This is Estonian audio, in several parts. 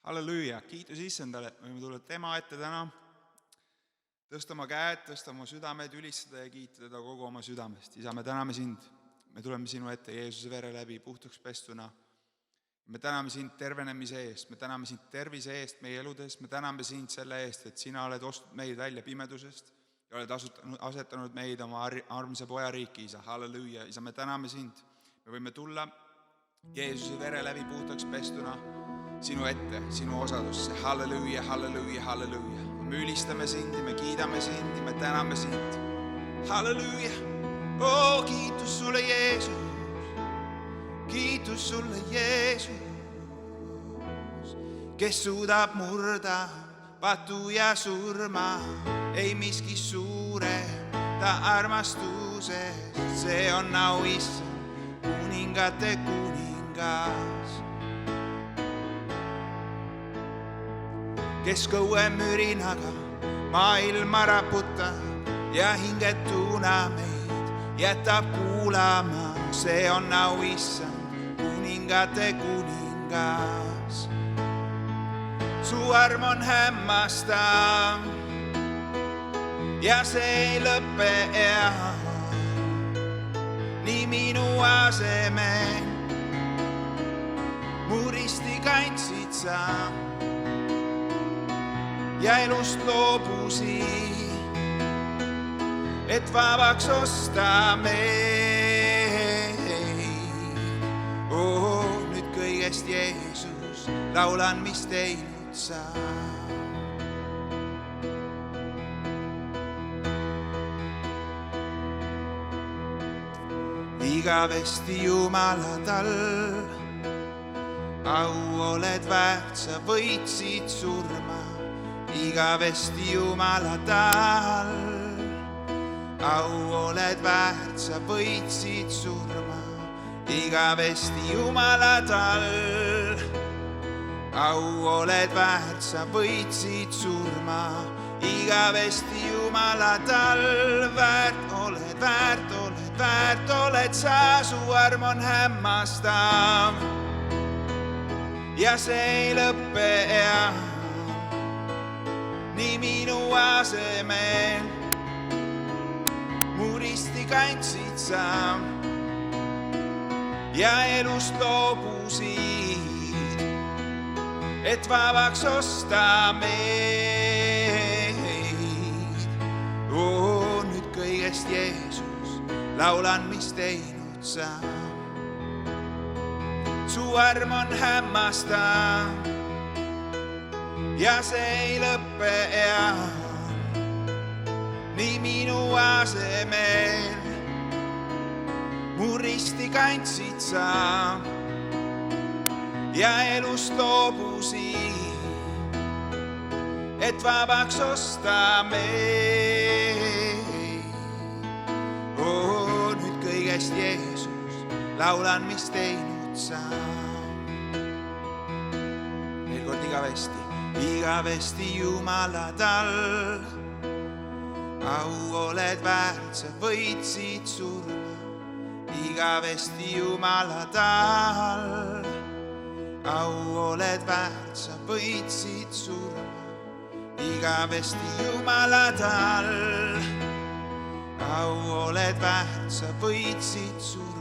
Halleluuja, kiitus Issandale, et võime tulla tema ette täna, tõsta oma käed, tõsta oma südamed, ülistada ja kiita teda kogu oma südamest. Isa, me täname sind, me tuleme sinu ette Jeesuse vere läbi puhtuks pestuna. Me täname sind tervenemise eest, me täname sind tervise eest meie eludes, me täname sind selle eest, et sina oled ostnud meid välja pimedusest ja oled asetanud meid oma armsa poja riiki, Isa. Halleluuja, Isa, me täname sind. Me võime tulla Jeesuse vere läbi puhtaks pestuna sinu ette, sinu osadusse. Halleluuja, halleluuja, halleluuja. Me ülistame sind, me kiidame sind, me täname sind. Halleluuja. Kiitus sulle, Jeesus. Kiitus sulle, Jeesus, kes suudab murda patu ja surma. Ei miski suure ta armastuses. See on au Issand, kuningate kuningas, kes kõue mürinaga maailma raputab ja hingetuna meid jätab kuulama. See on au Issand, kuningate kuningas. Su arm on hämmastav ja see ei lõppe nii minu asemel. Mu risti kandsid sa ja elust loobusid, et vabaks osta meid. Nüüd kõigest Jeesus laulan, mis teinud sa. Igavesti Jumala tal au oled väärt, sa võitsid surma. Igavesti Jumala tal au oled väärt, sa võitsid surma. Igavesti Jumala tal au oled väärt, sa võitsid surma. Igavesti Jumala tal väärt oled sa. Su arm on hämmastav ja see ei lõppe nii minu asemel. Mu risti kandsid sa ja elust loobusid, et vabaks osta meid. Nüüd kõigest Jeesus laulan, mis teinud sa. Su arm on hämmastav ja see ei lõppe nii minu asemel. Mu risti kandsid sa ja elust loobusid, et vabaks osta meid. Nüüd kõigest Jeesus laulan, mis teinud sa. Veel kord igavesti. Igavesti Jumala tal au oled väärt, sa võitsid surma. Igavesti Jumala tal au oled väärt, sa võitsid surma. Igavesti Jumala tal au oled väärt, sa võitsid surma.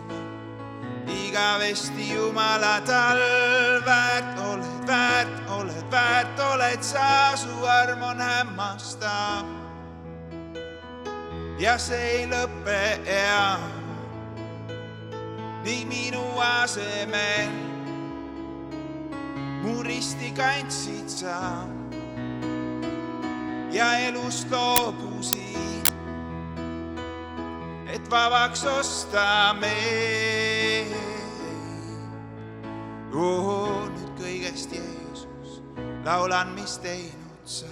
Igavesti Jumala tal väärt oled sa. Su arm on hämmastav ja see ei lõppe nii minu asemel. Mu risti kandsid sa ja elust loobusid, et vabaks osta meid. Nüüd kõigest Jeesus laulan, mis teinud sa.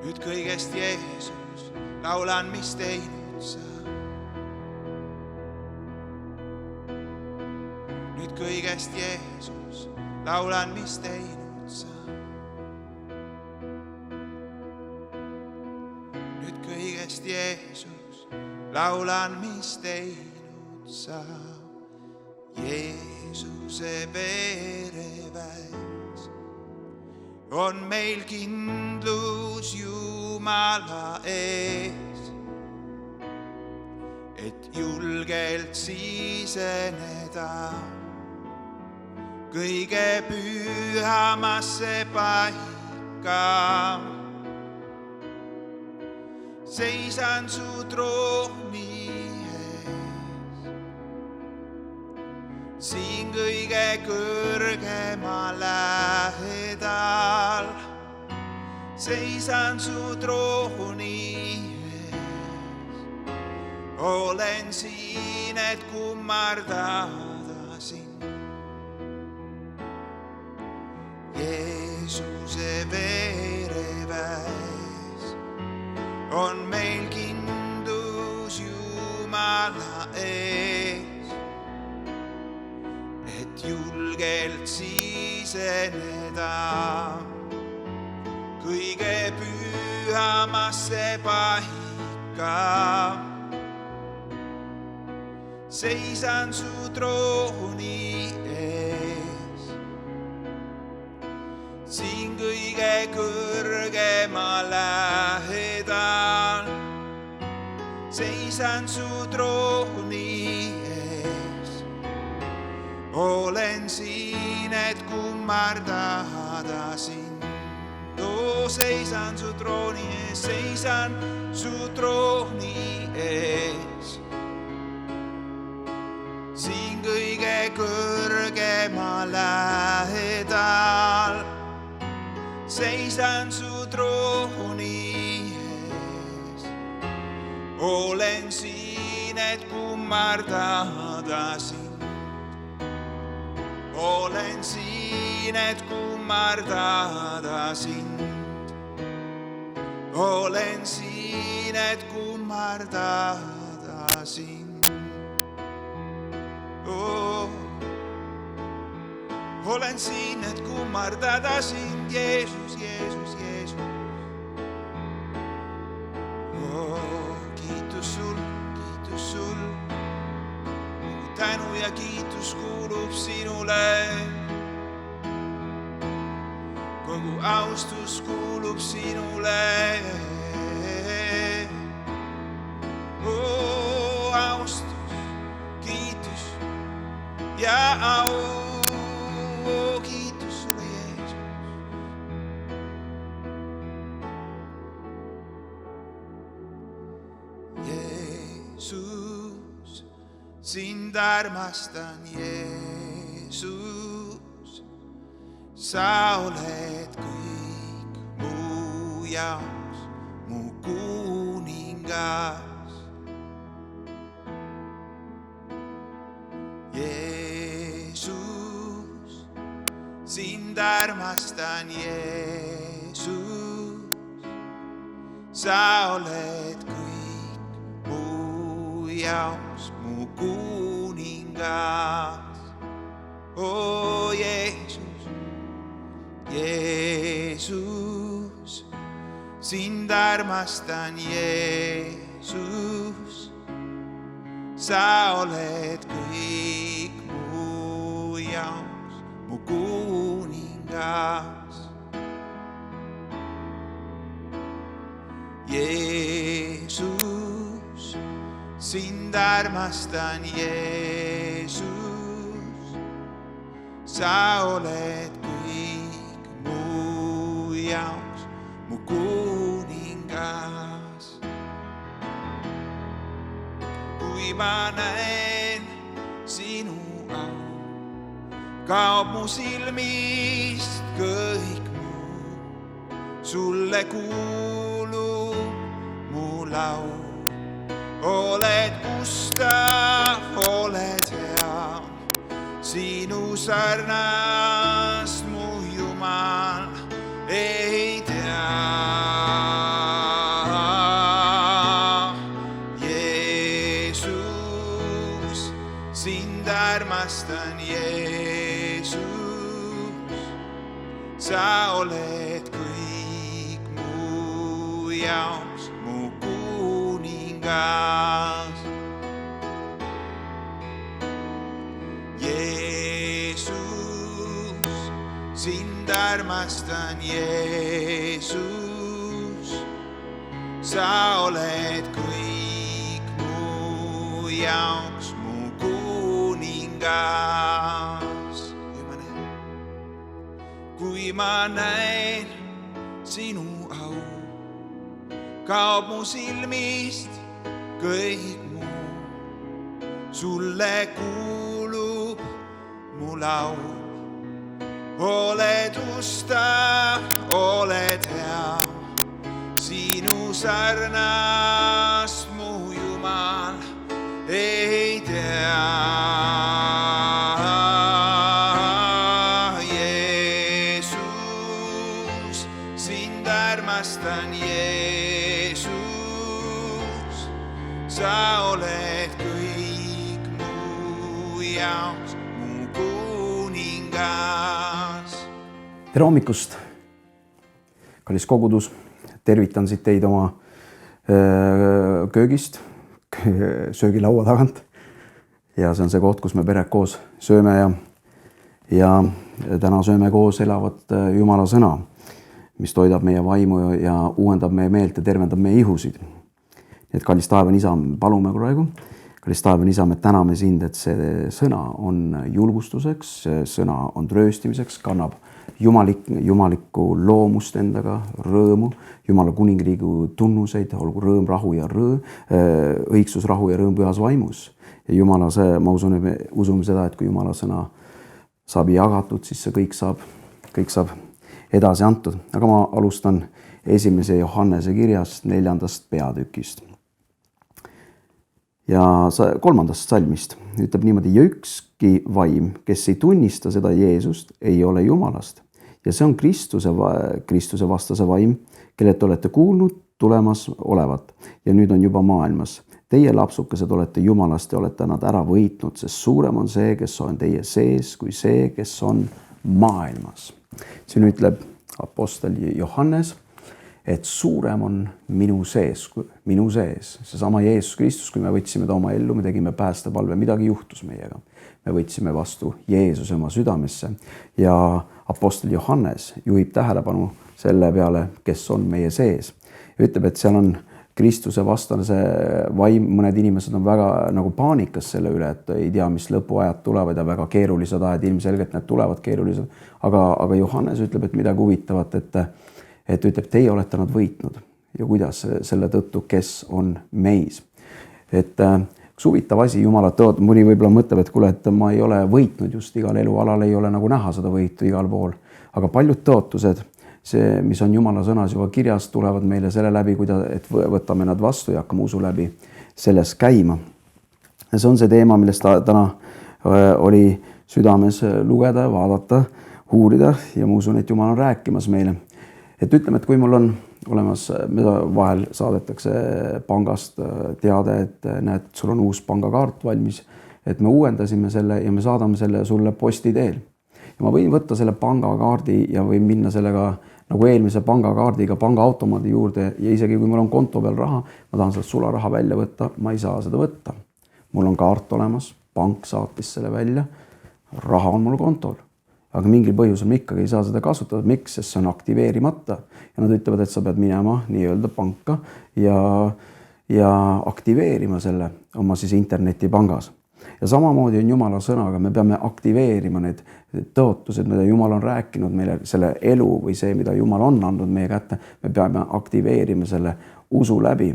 Nüüd kõigest Jeesus laulan, mis teinud sa. Nüüd kõigest Jeesus laulan, mis teinud sa. Nüüd kõigest Jeesus laulan, mis teinud sa. Jeesus. Jeesuse vereväes on meil kindlus Jumala ees, et julgelt siseneda kõige pühamasse paika. Seisan su trooni ees, siin kõige kõrgema lähedal. Seisan su trooni ees, olen siin, et kummardada sind. Jeesuse vereväes on meil kindlus Jumala ees, et julgelt siseneda kõige pühamasse paika. Seisan su trooni ees, siin kõige kõrgema lähedal. Seisan su trooni ees, olen siin, et kummardada sind. Seisan su trooni ees, seisan su trooni ees, siin kõige kõrgema lähedal. Seisan su trooni ees, olen siin, et kummardada sind. Olen siin, et kummardada sind. Olen siin, et kummardada sind. Olen siin, et kummardada sind, Jeesus, Jeesus, Jeesus. Kiitus sul, tänu ja kiitus kuulub sinule. Kogu austus kuulub sinule. Austus, kiitus ja au. Kiitus sulle, Jeesus. Jeesus, sind armastan, Jeesus. Sa oled kõik mu jaoks, mu kuningas. Jeesus, sind armastan, Jeesus. Sa oled kõik mu jaoks, mu kuningas. Jeesus, Jeesus, sind armastan, Jeesus. Sa oled kõik mu jaoks, mu kuningas. Jeesus, sind armastan, Jeesus. Sa oled kõik mu jaoks, mu kuningas. Kui ma näen sinu au, kaob mu silmist kõik muu. Sulle kuulub mu laul. Oled ustav, oled hea, sinu sarnast mu Jumal ei tea. Jeesus, sind armastan, Jeesus. Sa oled kõik mu jaoks, mu kuningas. Jeesus, sind armastan, Jeesus. Sa oled kõik mu jaoks, mu kuningas. Kui ma näen sinu au, kaob mu silmist kõik muu. Sulle kuulub mu laul. Oled ustav, oled hea, sinu sarnast mu Jumal ei tea. Jeesus, sind armastan, Jeesus. Sa oled kõik mu jaoks, mu kuningas. Tere hommikust, kallis kogudus, tervitan siit teid oma köögist, söögilaua tagant. Ja see on see koht, kus me pered koos sööme ja täna sööme koos elavat Jumala sõna, mis toidab meie vaimu ja uuendab meie meelt ja tervendab meie ihusid. Nii et kallis taevane isa, palume praegu. Kallis taevane isa, me täname sind, et see sõna on julgustuseks, see sõna on trööstimiseks, kannab jumalikku loomust endaga, rõõmu, Jumala kuningriigu tunnuseid, olgu rõõm, rahu ja õigsus, rahu ja rõõm pühas vaimus. Ja Jumala see, ma usume seda, et kui Jumala sõna saab jagatud, siis see kõik saab edasi antud. Aga ma alustan 1. Johannese kirjast 4. peatükist. Ja 3. salmist ütleb niimoodi, ja ükski vaim, kes ei tunnista seda Jeesust, ei ole Jumalast. Ja see on Kristuse vastase vaim, kelle te olete kuulnud tulemas olevat ja nüüd on juba maailmas. Teie lapsukesed olete Jumalast ja olete nad ära võitnud, sest suurem on see, kes on teie sees, kui see, kes on maailmas. Siin ütleb apostel Johannes, et suurem on minu sees. Seesama Jeesus Kristus, kui me võtsime ta oma ellu, me tegime päästepalve, midagi juhtus meiega. Me võtsime vastu Jeesuse oma südamesse ja apostel Johannes juhib tähelepanu selle peale, kes on meie sees. Ja ütleb, et seal on Kristuse vastane see vaim, mõned inimesed on väga nagu paanikas selle üle, et ei tea, mis lõpuajad tulevad ja väga keerulised ajad, ilmselgelt need tulevad keerulised. Aga Johannes ütleb, et midagi huvitavat, et ütleb, teie olete nad võitnud ja kuidas selle tõttu, kes on meis. Et üks huvitav asi, Jumala tõod, mõni võib-olla mõtleb, et kuule, et ma ei ole võitnud just igal elualal, ei ole nagu näha seda võitu igal pool. Aga paljud tõotused, see, mis on Jumala sõnas juba kirjas, tulevad meile selle läbi, et võtame nad vastu ja hakkame usu läbi selles käima. Ja see on see teema, millest täna oli südames lugeda, vaadata, uurida ja ma usun, et Jumal on rääkimas meile. Et ütleme, et kui mul on olemas, mida vahel saadetakse pangast teade, et näed, sul on uus pangakaart valmis, et me uuendasime selle ja me saadame selle sulle posti teel. Ja ma võin võtta selle pangakaardi ja võin minna sellega nagu eelmise pangakaardiga pangaautomaadi juurde ja isegi kui mul on konto peal raha, ma tahan sealt sularaha välja võtta, ma ei saa seda võtta. Mul on kaart olemas, pank saatis selle välja, raha on mul kontol. Aga mingil põhjusel me ikkagi ei saa seda kasutada. Miks? Sest see on aktiveerimata. Ja nad ütlevad, et sa pead minema nii-öelda panka ja aktiveerima selle oma siis internetipangas. Ja samamoodi on Jumala sõnaga. Me peame aktiveerima need tõotused, mida Jumal on rääkinud meile, selle elu või see, mida Jumal on andnud meie kätte. Me peame aktiveerima selle usu läbi.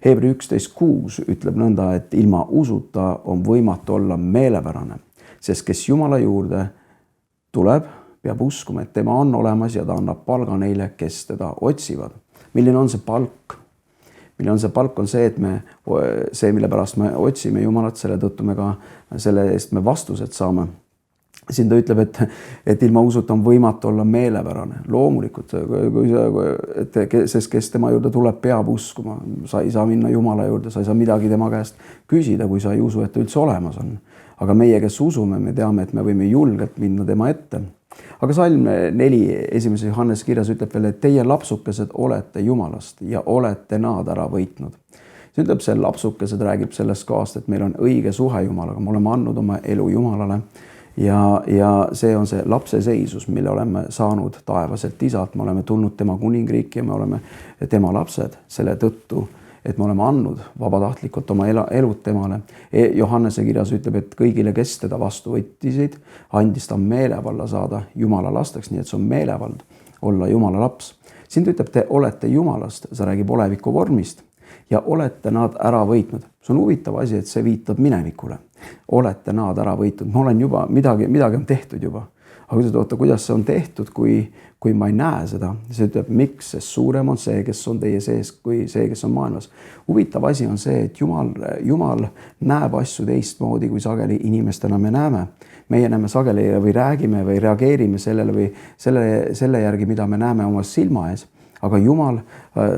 Hebra 11.6 ütleb nõnda, et ilma usuta on võimatu olla meelepärane, sest kes Jumala juurde tuleb, peab uskuma, et tema on olemas ja ta annab palga neile, kes teda otsivad. Milline on see palk? Milline on see palk? On see, et see, mille pärast me otsime Jumalat, selle tõttu me ka selle eest me vastused saame. Siin ta ütleb, et ilma usuta on võimatu olla meelepärane. Loomulikult, sest kes tema juurde tuleb, peab uskuma. Sa ei saa minna Jumala juurde, sa ei saa midagi tema käest küsida, kui sa ei usu, et ta üldse olemas on. Aga meie, kes usume, me teame, et me võime julgelt minna tema ette. Aga salm 4 1. Johannese kirjas ütleb veel, et teie lapsukesed olete Jumalast ja olete nad ära võitnud. See ütleb, see lapsukesed räägib sellest kohast, et meil on õige suhe Jumalaga. Me oleme andnud oma elu Jumalale ja see on see lapse seisus, mille oleme saanud taevaselt isalt, me oleme tulnud tema kuningriiki ja me oleme tema lapsed selle tõttu, et me oleme andnud vabatahtlikult oma elud temale. Johannese kirjas ütleb, et kõigile, kes teda vastu võttisid, andis ta meelevalla saada Jumala lasteks, nii et see on meelevald olla Jumala laps. Siin ta ütleb, te olete Jumalast, see räägib oleviku vormist ja olete nad ära võitnud. See on huvitav asi, et see viitab minevikule. Olete nad ära võitnud. Ma olen juba, midagi on tehtud juba. Aga kuidas see on tehtud, kui ma ei näe seda? See ütleb, miks, sest suurem on see, kes on teie sees, kui see, kes on maailmas. Huvitav asi on see, et Jumal näeb asju teistmoodi, kui sageli inimestena me näeme. Meie näeme sageli või räägime või reageerime sellele või selle järgi, mida me näeme oma silma ees. Aga Jumal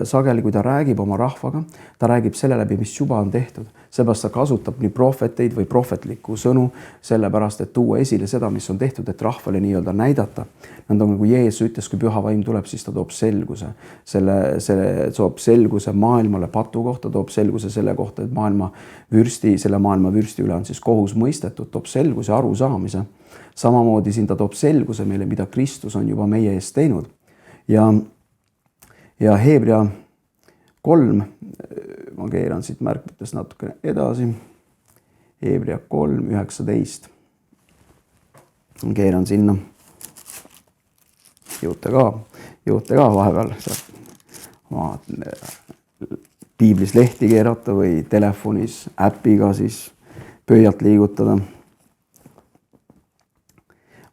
sageli, kui ta räägib oma rahvaga, ta räägib selle läbi, mis juba on tehtud. Seepärast ta kasutab nii prohveteid või prohvetlikku sõnu, sellepärast, et tuua esile seda, mis on tehtud, et rahvale nii-öelda näidata. Nõnda nagu Jeesus ütles, kui püha vaim tuleb, siis ta toob selguse. Toob selguse maailmale patu kohta, toob selguse selle kohta, et selle maailma vürsti üle on siis kohus mõistetud, toob selguse arusaamise. Samamoodi siin ta toob selguse meile, mida Kristus on juba meie eest teinud. Ja Hebra 3, ma keeran siit märkmites natukene edasi, Hebra 3, 19, ma keeran sinna, jõute ka vahepeal, piiblis lehti keerata või telefonis äpiga siis pöialt liigutada.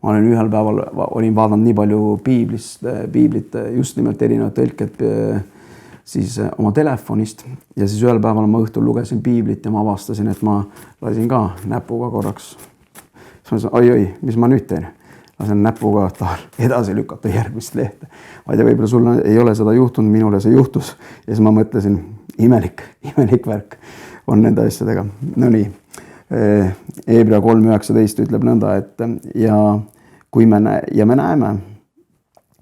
Ma olen ühel päeval olin vaadanud nii palju piiblit, just nimelt erinevad tõlked siis oma telefonist ja siis ühel päeval ma õhtul lugesin piiblit ja ma avastasin, et ma lasin ka näpuga korraks. Siis ma ütlesin, oi, mis ma nüüd teen? Lasen näpuga edasi lükata järgmist lehte. Ma ei tea, võib-olla sulle ei ole seda juhtunud, minule see juhtus ja siis ma mõtlesin, imelik värk on nende asjadega. No nii, Hebra 3.19 ütleb nõnda, et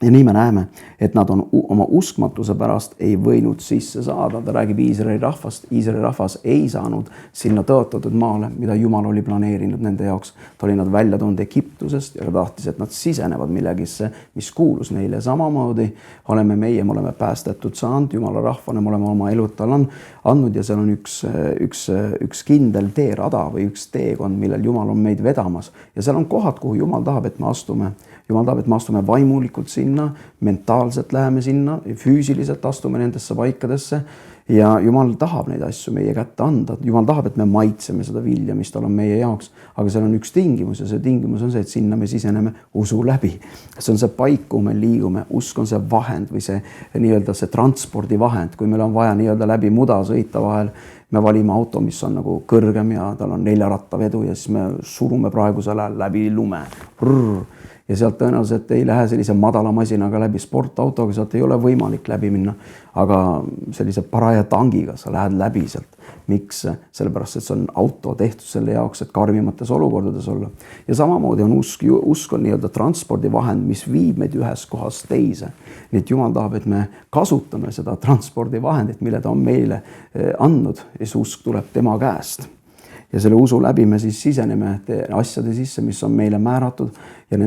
nii me näeme, et nad on oma uskmatuse pärast ei võinud sisse saada. Ta räägib Iisraeli rahvast. Iisraeli rahvas ei saanud sinna tõotatud maale, mida Jumal oli planeerinud nende jaoks. Ta oli nad välja toonud Egiptusest ja tahtis, et nad sisenevad millegisse, mis kuulus neile. Samamoodi oleme meie, me oleme päästetud saanud Jumala rahvana, me oleme oma elud tal andnud ja seal on üks kindel teerada või üks teekond, millel Jumal on meid vedamas. Ja seal on kohad, kuhu Jumal tahab, et me astume. Jumal tahab, et me astume vaimulikult sinna, mentaalselt läheme sinna, füüsiliselt astume nendesse paikadesse ja Jumal tahab neid asju meie kätte anda. Jumal tahab, et me maitseme seda vilja, mis tal on meie jaoks, aga seal on üks tingimus ja see tingimus on see, et sinna me siseneme usu läbi. See on see paik, kuhu me liigume. Usk on see vahend või see nii-öelda see transpordivahend, kui meil on vaja nii-öelda läbi muda sõita vahel, me valime auto, mis on nagu kõrgem ja tal on 4-rattavedu ja siis me surume praegusel ajal läbi lume. Ja sealt tõenäoliselt ei lähe sellise madala masinaga läbi sportautoga, sealt ei ole võimalik läbi minna, aga sellise paraja tangiga sa lähed läbi sealt. Miks? Sellepärast, et see on auto tehtud selle jaoks, et karmimates olukordades olla. Ja samamoodi on usk on nii-öelda transpordivahend, mis viib meid ühest kohast teise. Nii et Jumal tahab, et me kasutame seda transpordivahendit, mille ta on meile andnud ja see usk tuleb tema käest. Ja selle usu läbi me siis siseneme asjade sisse, mis on meile määratud ja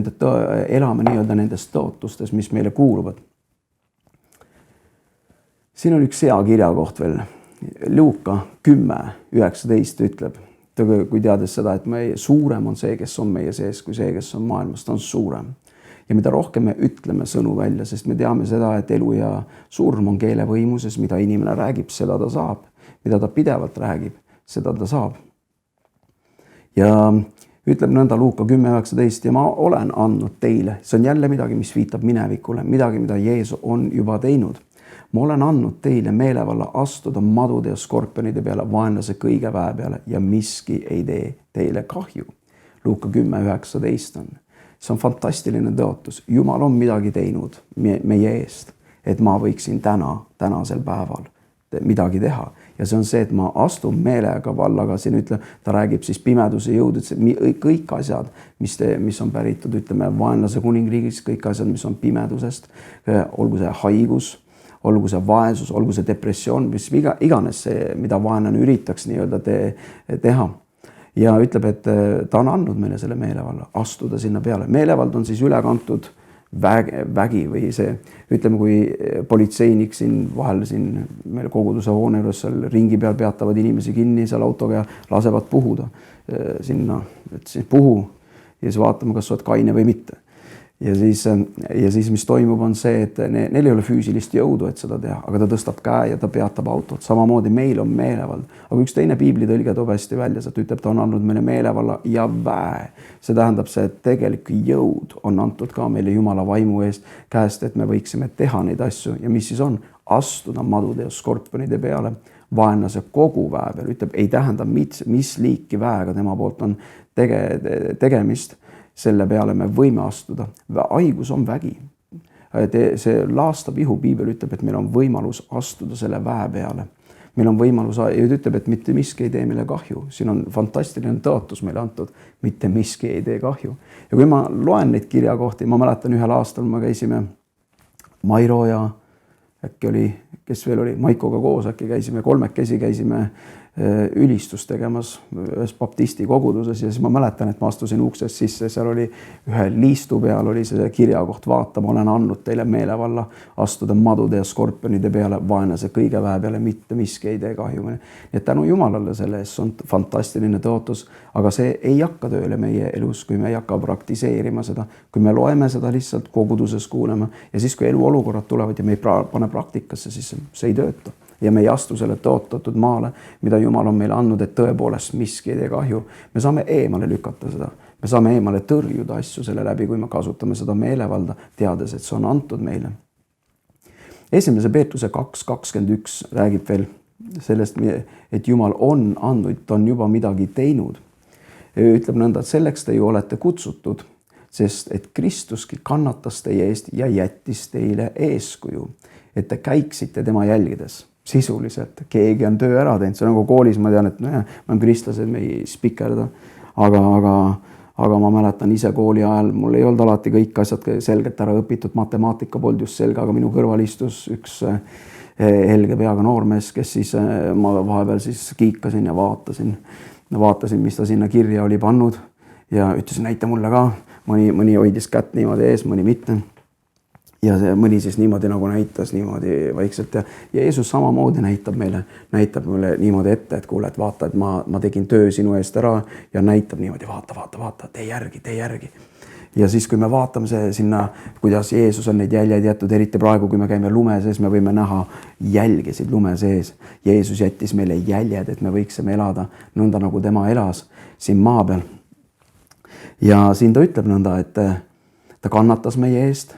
elame nii-öelda nendes tõotustes, mis meile kuuluvad. Siin on üks hea kirjakoht veel. Luuka 10.19 ütleb, kui teades seda, et suurem on see, kes on meie sees, kui see, kes on maailmas, ta on suurem. Ja mida rohkem me ütleme sõnu välja, sest me teame seda, et elu ja surm on keele võimuses, mida inimene räägib, seda ta saab. Mida ta pidevalt räägib, seda ta saab. Ja ütleb nõnda Luuka 10.19 ja ma olen andnud teile. See on jälle midagi, mis viitab minevikule, midagi, mida Jeesus on juba teinud. Ma olen andnud teile meelevalla astuda madude ja skorpionide peale, vaenlase kõige väe peale ja miski ei tee teile kahju. Luuka 10.19 on. See on fantastiline tõotus. Jumal on midagi teinud meie eest, et ma võiksin tänasel päeval midagi teha. Ja see on see, et ma astun meelega vallaga, siin ütleb, ta räägib siis pimeduse jõudud, kõik asjad, mis on päritud, ütleme, vaenlase kuningriigist, kõik asjad, mis on pimedusest, olgu see haigus, olgu see vaesus, olgu see depressioon, mis iganes see, mida vaenlane üritaks nii-öelda teha. ja ütleb, et ta on andnud meile selle meelevalla, astuda sinna peale. Meelevald on siis üle kantud vägi või see, ütleme, kui politseinik siin vahel siin meil koguduse hoone juures seal ringi peal peatavad inimesi kinni seal autoga ja lasevad puhuda sinna, et siis puhu ja siis vaatame, kas sa oled kaine või mitte. Ja siis mis toimub on see, et neil ei ole füüsilist jõudu, et seda teha, aga ta tõstab käe ja ta peatab autot. Samamoodi meil on meelevald, aga üks teine piiblitõlge toob hästi välja, et ütleb, ta on andnud meile meelevalla ja väe. See tähendab see, et tegelik jõud on antud ka meile Jumala vaimu eest käest, et me võiksime teha neid asju ja mis siis on? Astuda madude ja skorpionide peale, vaenlase kogu väe peal, ütleb, ei tähenda mis liiki väega tema poolt on tegemist. Selle peale me võime astuda. Haigus on vägi. See laastab ihu, piibel ütleb, et meil on võimalus astuda selle väe peale. Meil on võimalus, ja ütleb, et mitte miski ei tee meile kahju. Siin on fantastiline tõotus meile antud, mitte miski ei tee kahju. Ja kui ma loen neid kirjakohti, ma mäletan ühel aastal, me käisime Mairo ja äkki oli, kes veel oli, Maikoga koos, äkki käisime, kolmekesi käisime ülistust tegemas ühes baptisti koguduses ja siis ma mäletan, et ma astusin uksest sisse, seal oli ühe liistu peal oli see kirjakoht, vaata, ma olen andnud teile meelevalla astuda madude ja skorpionide peale, vaenlase kõige väe peale, mitte miski ei tee kahju. Nii et tänu Jumalale selle eest on fantastiline tõotus, aga see ei hakka tööle meie elus, kui me ei hakka praktiseerima seda, kui me loeme seda lihtsalt koguduses kuulema ja siis, kui eluolukorrad tulevad ja me ei pane praktikasse, siis see ei tööta. Ja me ei astu selle tõotatud maale, mida Jumal on meile andnud, et tõepoolest miski ei tee kahju. Me saame eemale lükata seda. Me saame eemale tõrjuda asju selle läbi, kui me kasutame seda meelevalda, teades, et see on antud meile. 1. Peetruse 2.21 räägib veel sellest, et Jumal on andnud, ta on juba midagi teinud. Ütleb nõnda, et selleks te ju olete kutsutud, sest et Kristuski kannatas teie eest ja jättis teile eeskuju, et te käiksite tema jälgides. Sisuliselt, keegi on töö ära teinud, see on nagu koolis, ma tean, et me oleme kristlased, me ei spikerda, aga ma mäletan ise kooli ajal, mul ei olnud alati kõik asjad selgelt ära õpitud, matemaatika polnud just selge, aga minu kõrval istus üks helge peaga noormees, kes siis ma vahepeal siis kiikasin ja vaatasin, mis ta sinna kirja oli pannud ja ütlesin, näita mulle ka, mõni hoidis kätt niimoodi ees, mõni mitte. Ja see mõni siis niimoodi nagu näitas niimoodi vaikselt ja Jeesus samamoodi näitab meile niimoodi ette, et kuule, et vaata, et ma tegin töö sinu eest ära ja näitab niimoodi, vaata, tee järgi. Ja siis, kui me vaatame sinna, kuidas Jeesus on neid jäljed jättud, eriti praegu, kui me käime lume sees, me võime näha jälgesid lume sees. Jeesus jättis meile jäljed, et me võiksime elada nõnda, nagu tema elas siin maa peal. Ja siin ta ütleb nõnda, et ta kannatas meie eest.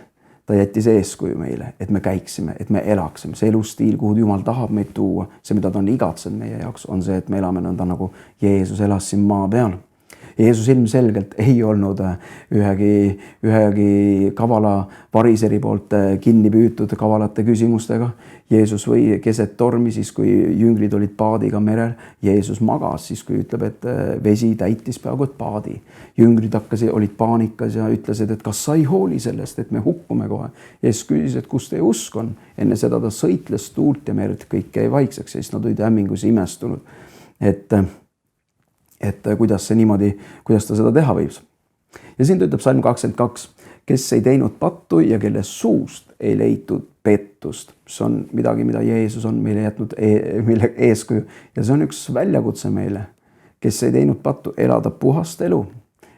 Ta jättis eeskuju meile, et me käiksime, et me elaksime. See elustiil, kuhu Jumal tahab meid tuua, see, mida ta on igatsenud meie jaoks, on see, et me elame nõnda, nagu Jeesus elas siin maa peal. Jeesus ilmselgelt ei olnud ühegi kavala variseri poolt kinni püütud kavalate küsimustega. Jeesus või keset tormi, siis kui jüngrid olid paadiga merel, Jeesus magas, siis kui ütleb, et vesi täitis peaaegu et paadi. Jüngrid olid paanikas ja ütlesid, et kas sa ei hooli sellest, et me hukkume kohe. Jeesus küsis, et kus teie usk on? Enne seda ta sõitles tuult ja merd, kõik jäi vaikseks, siis nad olid hämmingus imestunud, et kuidas ta seda teha võib. Ja siin ta ütleb Salm 22, kes ei teinud pattu ja kelle suust ei leitud pettust. See on midagi, mida Jeesus on meile jätnud mille eeskuju. Ja see on üks väljakutse meile, kes ei teinud pattu, elada puhast elu.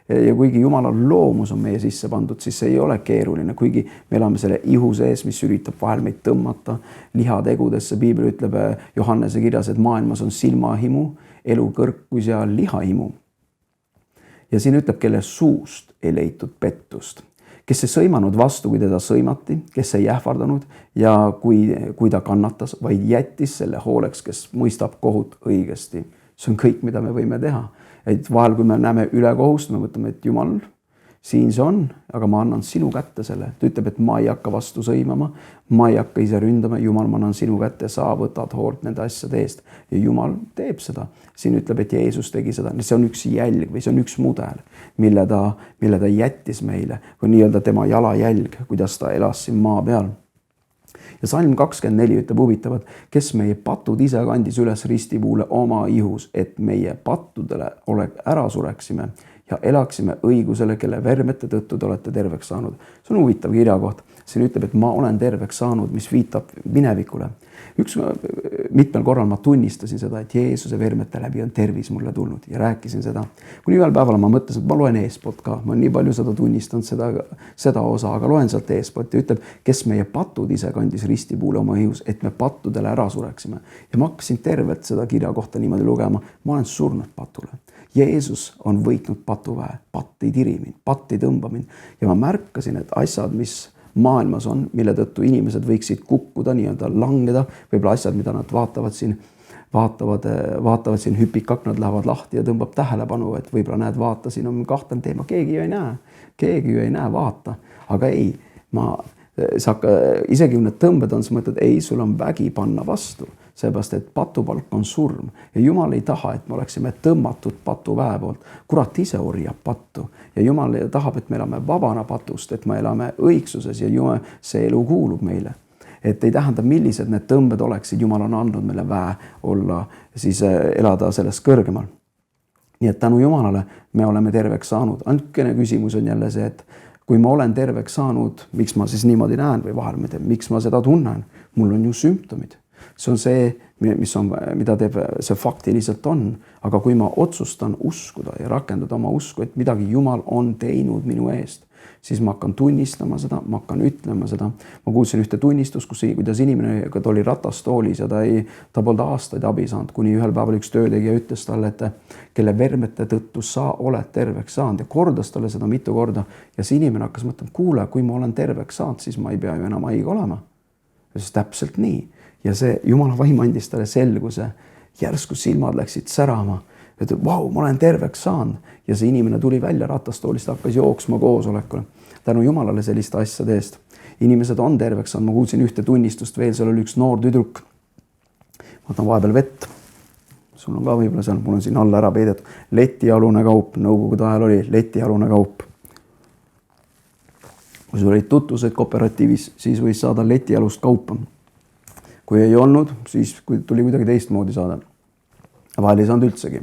Ja kuigi Jumala loomus on meie sisse pandud, siis see ei ole keeruline. Kuigi me elame selle ihu sees, mis üritab vahel meid tõmmata lihategudesse. Piibel ütleb Johannese kirjas, et maailmas on silmahimu, elukõrkus ja lihahimu. Ja siin ütleb, kelle suust ei leitud pettust. Kes ei sõimanud vastu, kui teda sõimati, kes ei ähvardanud ja kui ta kannatas, vaid jättis selle hooleks, kes mõistab kohut õigesti. See on kõik, mida me võime teha. Et vahel, kui me näeme ülekohust, me mõtleme, et Jumal, siin see on, aga ma annan sinu kätte selle. Ta ütleb, et ma ei hakka vastu sõimama, ma ei hakka ise ründama. Jumal, ma annan sinu kätte, sa võtad hoolt nende asjade eest. Ja Jumal teeb seda. Siin ütleb, et Jeesus tegi seda. See on üks jälg või see on üks mudel, mille ta jättis meile. Kui nii-öelda tema jalajälg, kuidas ta elas siin maa peal. ja salm 24 ütleb huvitavad, kes meie patud ise kandis üles ristipuule oma ihus, et meie pattudele ära sureksime ja elaksime õigusele, kelle vermete tõttu te olete terveks saanud. See on huvitav kirjakoht. Siin ütleb, et ma olen terveks saanud, mis viitab minevikule. Mitmel korral ma tunnistasin seda, et Jeesuse vermete läbi on tervis mulle tulnud ja rääkisin seda. Kuni ühel päeval ma mõtlesin, et ma loen eespoolt ka. Ma olen nii palju seda tunnistanud, seda osa, aga loen sealt eespoolt ja ütleb, kes meie patud ise kandis ristipuule oma ihus, et me pattudele ära sureksime. Ja ma hakkasin tervelt seda kirja kohta niimoodi lugema. Ma olen surnud patule. Jeesus on võitnud patuväe, patt ei tiri mind, patt ei tõmba mind. Ja ma märkasin, et asjad, mis maailmas on, mille tõttu inimesed võiksid kukkuda, nii-öelda langeda, võib-olla asjad, mida nad vaatavad siin hüpikaknad lähevad lahti ja tõmbab tähelepanu, et võib-olla näed, vaata, siin on kahtlane teema, keegi ju ei näe, vaata, aga ei, isegi kui need tõmbed on, sa mõtled, ei, sul on vägi panna vastu, seepärast, et patupalk on surm ja Jumal ei taha, et me oleksime tõmmatud patuväe poolt. Kurat ise orjab pattu ja Jumal tahab, et me elame vabana patust, et me elame õigsuses ja Jumal, see elu kuulub meile. Et ei tähenda, millised need tõmbed oleksid, Jumal on andnud meile väe olla, siis elada sellest kõrgemal. Nii et tänu Jumalale me oleme terveks saanud. Ainukene küsimus on jälle see, et kui ma olen terveks saanud, miks ma siis niimoodi näen või vahel ma tean, miks ma seda tunnen? Mul on ju sümptomid. See on see, mida teeb see faktiliselt on. Aga kui ma otsustan uskuda ja rakendada oma usku, et midagi Jumal on teinud minu eest, siis ma hakkan tunnistama seda, ma hakkan ütlema seda. Ma kuulsin ühte tunnistust, kuidas inimene oli ratastoolis ja ta polnud aastaid abi saanud, kuni ühel päeval üks töötegija ütles talle, et kelle vermete tõttu sa oled terveks saanud ja kordas talle seda mitu korda. Ja see inimene hakkas mõtlema, kuule, kui ma olen terveks saanud, siis ma ei pea ju enam haige olema. Ja siis täpselt nii. Ja see Jumala vaim andis talle selguse, järsku silmad läksid särama, et vau, ma olen terveks saanud. Ja see inimene tuli välja ratastoolist, hakkas jooksma koosolekule. Tänu Jumalale selliste asjade eest. Inimesed on terveks saanud. Ma kuulsin ühte tunnistust veel, seal oli üks noor tüdruk. Ma võtan vahepeal vett. Sul on ka võib-olla seal, mul on siin alla ära peidetud. Letialune kaup, nõukogude ajal oli letialune kaup. Kui sul olid tutvused kooperatiivis, siis võis saada letialust kaupa. Kui ei olnud, siis tuli kuidagi teistmoodi saada. Vahel ei saanud üldsegi.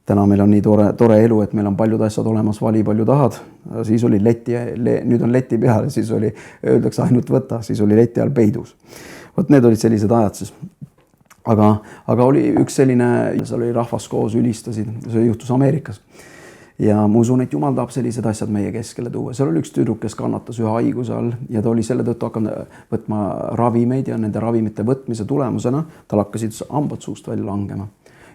Täna meil on nii tore elu, et meil on paljud asjad olemas, vali palju tahad. Siis oli nüüd on leti peal, siis oli, öeldakse ainult võtta, siis oli leti all peidus. Vot need olid sellised ajad siis. Aga oli üks selline, seal oli rahvas koos, ülistasid, see juhtus Ameerikas. Ja ma usun, et Jumal tahab sellised asjad meie keskele tuua. Seal oli üks tüdruk, kes kannatas ühe haiguse all ja ta oli selle tõttu hakanud võtma ravimeid ja nende ravimite võtmise tulemusena tal hakkasid hambad suust välja langema.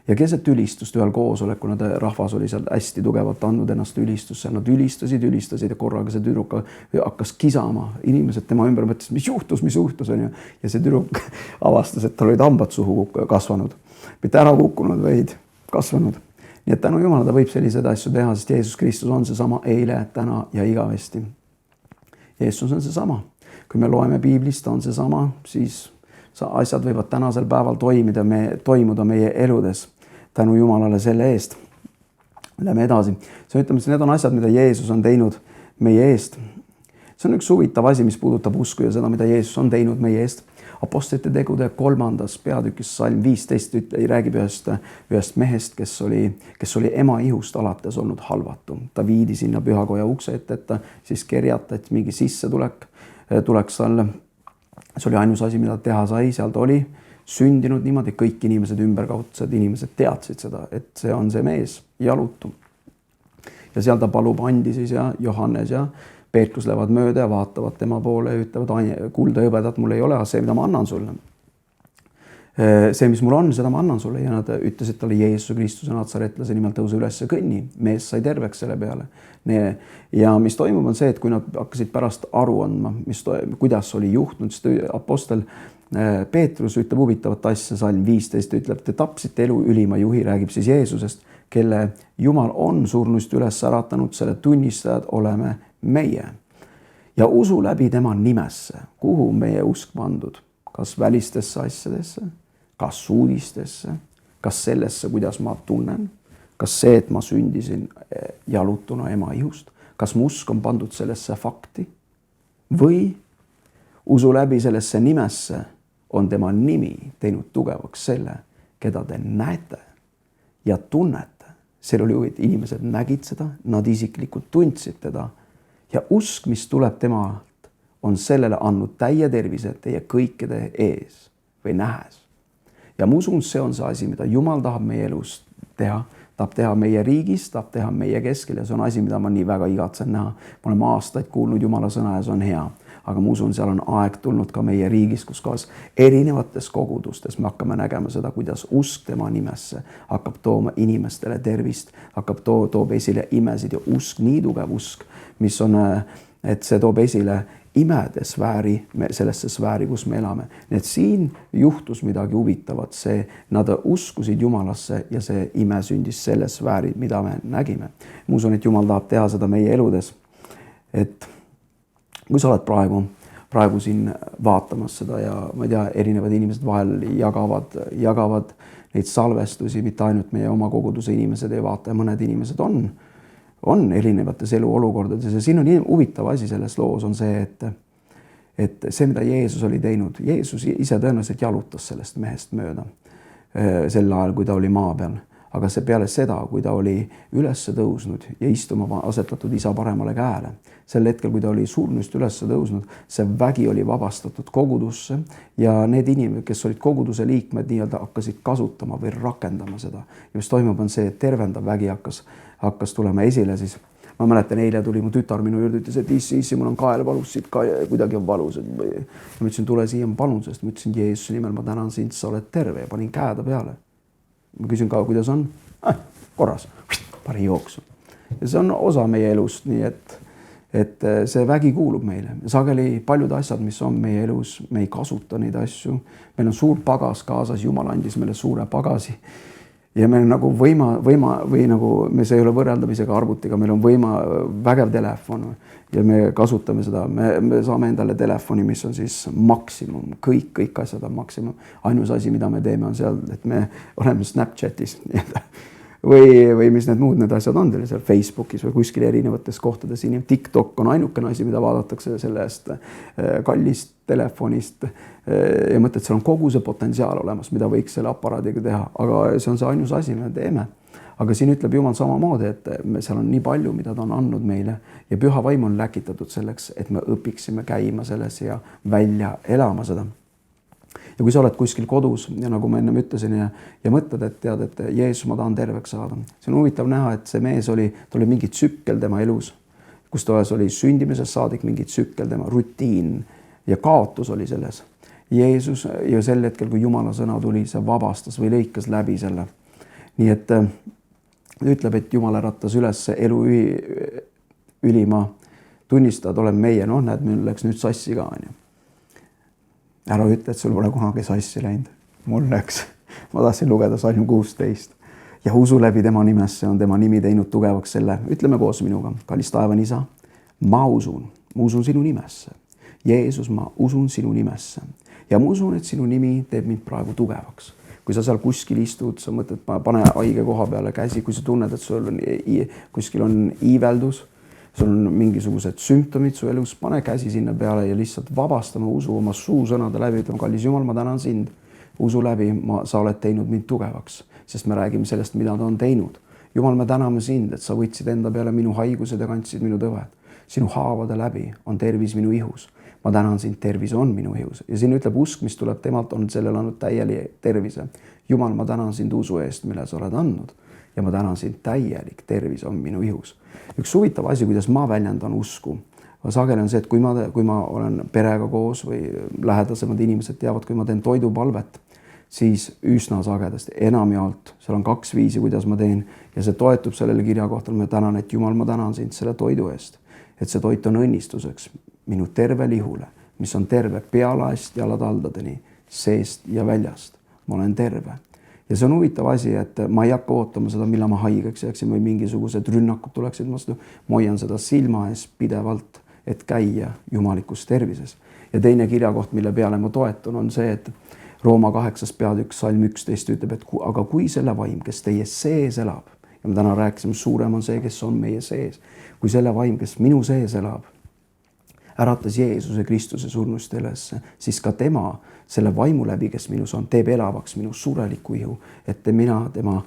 Ja keset ülistust ühel koosolekul, rahvas oli seal hästi tugevalt andnud ennast ülistusse. Nad ülistasid ja korraga see tüdruk hakkas kisama. Inimesed tema ümber mõtlesid, mis juhtus on ju. Ja see tüdruk avastas, et tal olid hambad suhu kasvanud. Mitte ära kukkunud, vaid kasvanud. Nii et tänu Jumala ta võib sellised asju teha, sest Jeesus Kristus on see sama eile, täna ja igavesti. Jeesus on see sama. Kui me loeme Piiblist, on see sama, siis asjad võivad tänasel päeval toimuda meie eludes. Tänu Jumalale selle eest. Lähme edasi. See ütleme, need on asjad, mida Jeesus on teinud meie eest. See on üks huvitav asi, mis puudutab usku ja seda, mida Jeesus on teinud meie eest. Apostlite tegude 3. peatükis salm 15 räägib ühest mehest, kes oli ema ihust alates olnud halvatu. Ta viidi sinna pühakoja ukse ette, et ta siis kerjata, et mingi sisse tuleks talle. See oli ainus asi, mida teha sai, seal ta oli sündinud niimoodi, kõik inimesed ümberkaudsed inimesed teadsid seda, et see on see mees, jalutu. Ja seal ta palub Andi siis ja Johannes ja Peetrus lähevad mööda ja vaatavad tema poole ja ütlevad, kulda hõbedat mul ei ole, see, mida ma annan sulle. See, mis mul on, seda ma annan sulle. Ja nad ütlesid talle Jeesuse Kristuse natsaretlase nimel tõuse üles ja kõnni. Mees sai terveks selle peale. Ja mis toimub on see, et kui nad hakkasid pärast aru andma, kuidas oli juhtunud, siis apostel Peetrus ütleb huvitavat asja, salm 15 ütleb, te tapsite elu ülima juhi, räägib siis Jeesusest, kelle Jumal on surnust üles äratanud, selle tunnistajad oleme meie. Ja usu läbi tema nimesse, kuhu meie usk pandud, kas välistesse asjadesse, kas uudistesse, kas sellesse, kuidas ma tunnen, kas see, et ma sündisin jalutuna ema ihust, kas mu usk on pandud sellesse fakti või usu läbi sellesse nimesse on tema nimi teinud tugevaks selle, keda te näete ja tunnete. Seal oli huvitav, inimesed nägid seda, nad isiklikult tundsid teda ja usk, mis tuleb temalt, on sellele andnud täie tervise teie kõikide ees või nähes. Ja ma usun, see on see asi, mida Jumal tahab meie elus teha. Tahab teha meie riigis, tahab teha meie keskel ja see on asi, mida ma nii väga igatsen näha. Ma olen aastaid kuulnud Jumala sõna ja see on hea. Aga ma usun, seal on aeg tulnud ka meie riigis, kus kaas erinevates kogudustes me hakkame nägema seda, kuidas usk tema nimesse hakkab tooma inimestele tervist, hakkab toob esile imesid ja usk, nii tugev usk, mis on, et see toob esile imede sfääri, sellesse sfääri, kus me elame. Nii et siin juhtus midagi huvitavat, nad uskusid Jumalasse ja see ime sündis selles sfääri, mida me nägime. Ma usun, et Jumal tahab teha seda meie eludes, et kui sa oled praegu siin vaatamas seda ja ma ei tea, erinevad inimesed vahel jagavad neid salvestusi, mitte ainult meie oma koguduse inimesed ei vaata ja mõned inimesed on erinevates eluolukordades ja siin on huvitav asi selles loos on see, et see, mida Jeesus oli teinud, Jeesus ise tõenäoliselt jalutas sellest mehest mööda sel ajal, kui ta oli maa peal. Aga see peale seda, kui ta oli ülesse tõusnud ja istuma asetatud isa paremale käele, sel hetkel, kui ta oli surnust ülesse tõusnud, see vägi oli vabastatud kogudusse ja need inimesed, kes olid koguduse liikmed, nii-öelda hakkasid kasutama või rakendama seda. Ja mis toimub on see, et tervendav vägi hakkas tulema esile, siis ma mäletan, eile tuli mu tütar minu juurde, ütles, et issi, mul on kael valus, siit kuidagi on valus. Ma ütlesin, tule siia, ma palun, sest ma ütlesin, Jeesuse nimel, ma tänan sind, sa oled terve ja panin käeda peale. Ma küsin ka, kuidas on? Korras, pari jooksu. Ja see on osa meie elust, nii et see vägi kuulub meile. Sageli paljud asjad, mis on meie elus, me ei kasuta neid asju. Meil on suur pagas kaasas, Jumal andis meile suure pagasi. Ja meil on nagu või nagu, me see ei ole võrreldamisega arvutiga, meil on vägev telefon ja me kasutame seda, me saame endale telefoni, mis on siis maksimum, kõik asjad on maksimum. Ainus asi, mida me teeme on seal, et me oleme Snapchatis või mis need asjad on teil seal Facebookis või kuskil erinevates kohtades. TikTok on ainukene asi, mida vaadatakse sellest kallist telefonist ja mõtled, seal on kogu see potentsiaal olemas, mida võiks selle aparaadiga teha, aga see on see ainus asi, mida teeme. Aga siin ütleb Jumal samamoodi, et seal on nii palju, mida ta on andnud meile ja püha vaim on läkitatud selleks, et me õpiksime käima selles ja välja elama seda. Ja kui sa oled kuskil kodus ja nagu ma ennem ütlesin ja mõtled, et tead, et Jeesus, ma tahan terveks saada. See on huvitav näha, et see mees oli mingi tsükkel tema elus, kus ta oli sündimisest saadik mingi tsükkel, tema rutiin ja kaotus oli selles. Jeesus ja sel hetkel, kui Jumala sõna tuli, see vabastas või lõikas läbi selle. Nii et ütleb, et Jumal äratas üles elu ülima tunnistajad olen meie. Näed, meil läks nüüd sassi ka. Ära ütle, et sul pole kunagi sassi läinud. Mul läks. Ma tahtsin lugeda Salm 16. Ja usu läbi tema nimesse on tema nimi teinud tugevaks selle. Ütleme koos minuga. Kallis taevan isa, ma usun sinu nimesse. Jeesus, ma usun sinu nimesse. Ja ma usun, et sinu nimi teeb mind praegu tugevaks. Kui sa seal kuskil istud, sa mõtled, pane haige koha peale käsi, kui sa tunned, et sul on kuskil on iiveldus, sul on mingisugused sümptomid su elus, pane käsi sinna peale ja lihtsalt vabastame usu oma suusõnade läbi, ütleme, kallis Jumal, ma tänan sind. Usu läbi, sa oled teinud mind tugevaks, sest me räägime sellest, mida ta on teinud. Jumal, me täname sind, et sa võtsid enda peale minu haigused ja kandsid minu tõved. Sinu haavade läbi on tervis minu ihus. Ma tänan sind, tervis on minu ihus. Ja siin ütleb usk, mis tuleb temalt, on sellele andnud täielik tervise. Jumal, ma tänan sind usu eest, mille sa oled andnud. Ja ma tänan sind, täielik tervis on minu ihus. Üks huvitav asi, kuidas ma väljendan usku. Sageli on see, et kui ma olen perega koos või lähedasemad inimesed teavad, kui ma teen toidupalvet, siis üsna sagedasti, enamjaolt, seal on 2 viisi, kuidas ma teen ja see toetub sellele kirja kohta. Ma tänan, et Jumal, ma tänan sind selle toidu eest. Et see toit on õnnistuseks minu terve lihule, mis on terve pealaest jalataldadeni, seest ja väljast. Ma olen terve. Ja see on huvitav asi, et ma ei hakka ootama seda, millal ma haigeks jääksin või mingisugused rünnakud tuleksid vastu. Ma hoian seda silma ees pidevalt, et käia jumalikus tervises. Ja teine kirjakoht, mille peale ma toetun, on see, et Rooma 8. peatükk Salm 11 ütleb, et aga kui selle vaim, kes teie sees elab, ja me täna rääkisime, suurem on see, kes on meie sees, kui selle vaim, kes minu sees elab, äratas Jeesuse Kristuse surnuste ülesse, siis ka tema selle vaimu läbi, kes minus on, teeb elavaks minu sureliku ihu, et mina tema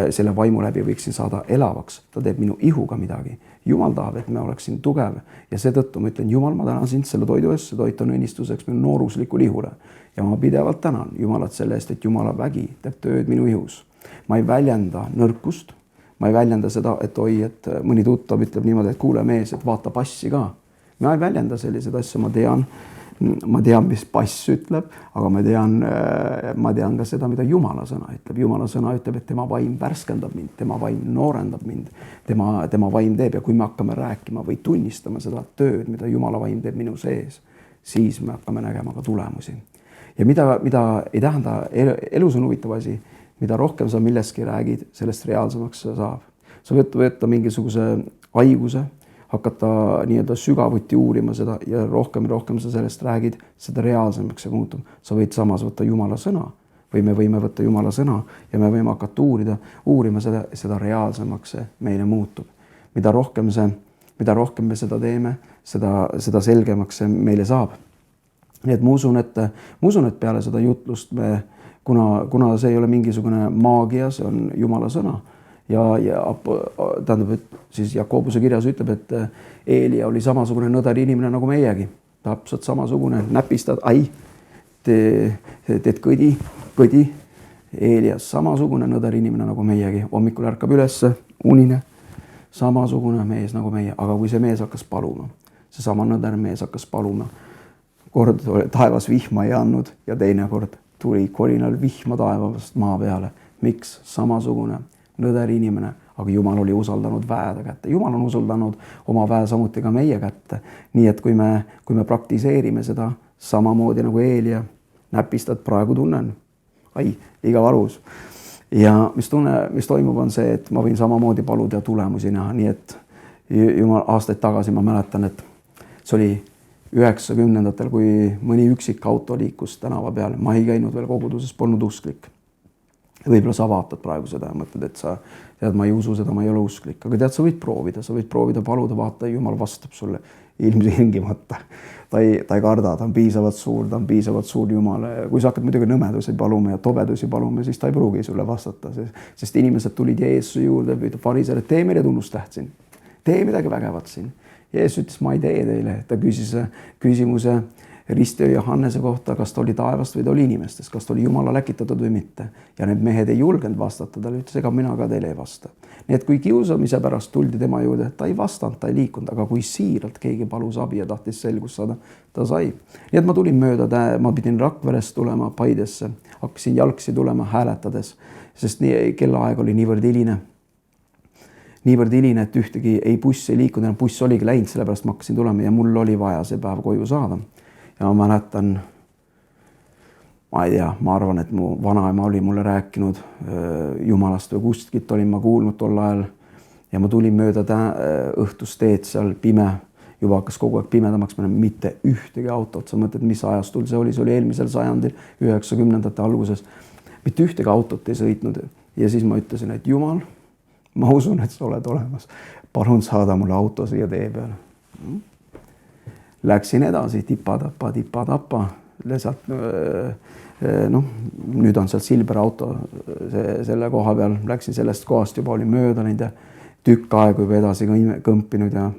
selle vaimu läbi võiksin saada elavaks. Ta teeb minu ihuga midagi. Jumal tahab, et me oleksin tugev ja seetõttu ma ütlen, Jumal, ma tänan sind selle toidu eest, see toit on õnnistuseks minu nooruslikule ihule. Ja ma pidevalt tänan Jumalat selle eest, et Jumala vägi teeb tööd minu ihus. Ma ei väljenda nõrkust, ma ei väljenda seda, et et mõni tuttav ütleb niimoodi, et kuule mees, et vaata passi ka. Ma ei väljenda sellised asju, ma tean, mis pass ütleb, aga ma tean ka seda, mida Jumala sõna ütleb. Jumala sõna ütleb, et tema vaim värskendab mind, tema vaim noorendab mind, tema vaim teeb ja kui me hakkame rääkima või tunnistama seda tööd, mida Jumala vaim teeb minu sees, siis me hakkame nägema ka tulemusi. Ja mida ei tähenda, elus on huvitav asi, mida rohkem sa millestki räägid, sellest reaalsemaks sa saab. Sa võid võtta mingisuguse haiguse, hakata nii-öelda sügavuti uurima seda ja rohkem sa sellest räägid, seda reaalsemaks see muutub. Sa võid samas võtta Jumala sõna või me võime võtta Jumala sõna ja me võime hakata uurima seda reaalsemaks see meile muutub. Mida rohkem me seda teeme, seda selgemaks see meile saab. Nii et ma usun, et peale seda jutlust kuna see ei ole mingisugune maagia, see on Jumala sõna ja tähendab, et siis Jakobuse kirjas ütleb, et Eelia oli samasugune nõder inimene nagu meiegi. Täpselt samasugune, näpistad, teed kõdi. Eelias samasugune nõder inimene nagu meiegi. Hommikul ärkab üles, unine, samasugune mees nagu meie. Aga kui see mees hakkas paluma, see sama nõder mees hakkas paluma, kord taevas vihma ei andnud ja teine kord tuli kolinal vihma taevast maa peale. Miks? Samasugune nõder inimene, aga Jumal oli usaldanud väe kätte. Jumal on usaldanud oma väe samuti ka meie kätte. Nii et kui me praktiseerime seda samamoodi nagu Eelia, näpistad, praegu tunnen. Liiga valus. Ja mis toimub on see, et ma võin samamoodi paluda tulemusi näha. Nii et Jumal aastaid tagasi ma mäletan, et see oli 90-ndatel, kui mõni üksik auto liikus tänava peale. Ma ei käinud veel koguduses, polnud usklik. Võib-olla sa vaatad praegu seda ja mõtled, et sa tead, ma ei usu seda, ma ei ole usklik. Aga tead, sa võid proovida, paluda, vaata, Jumal vastab sulle ilmsingimata. Ta ei karda, ta on piisavalt suur Jumal. Kui sa hakkad muidugi nõmedusi paluma ja tobedusi paluma, siis ta ei pruugi sulle vastata. Sest inimesed tulid Jeesuse juurde, farisele, tee meile tunnustäht siin. Tee midagi vägevat siin. Jeesus ütles, ma ei tee teile. Ta küsis küsimuse Risti ja Johannese kohta, kas ta oli taevast või ta oli inimestest, kas ta oli Jumala läkitatud või mitte. Ja need mehed ei julgenud vastata, ta ütles, ega mina ka teile ei vasta. Nii et kui kiusamise pärast tuldi tema juurde, ta ei vastanud, ta ei liikunud, aga kui siiralt keegi palus abi ja tahtis selgust saada, ta sai. Nii et ma tulin mööda, ma pidin Rakverest tulema Paidesse, hakkasin jalgsi tulema hääletades, sest kellaaeg oli niivõrd hiline, et ühtegi ei buss ei liikunud, buss oligi läinud, sellepärast ma hakkasin tulema ja mul oli vaja see päev koju saada. Ja ma mäletan, ma ei tea, ma arvan, et mu vanaema oli mulle rääkinud Jumalast või kustkilt olin ma kuulnud tol ajal ja ma tulin mööda õhtusteed seal pime, juba hakkas kogu aeg pimedamaks, mitte ühtegi autot, sa mõtled, mis ajastul see oli eelmisel sajandil, 90-ndate alguses, mitte ühtegi autot ei sõitnud ja siis ma ütlesin, et Jumal, ma usun, et sa oled olemas, palun saada mulle auto siia tee peale. Läksin edasi, tipa-tapa, lihtsalt, nüüd on seal Silber auto selle koha peal, läksin sellest kohast juba, oli mööda neid ja tükk aegu juba edasi kõmpinud ja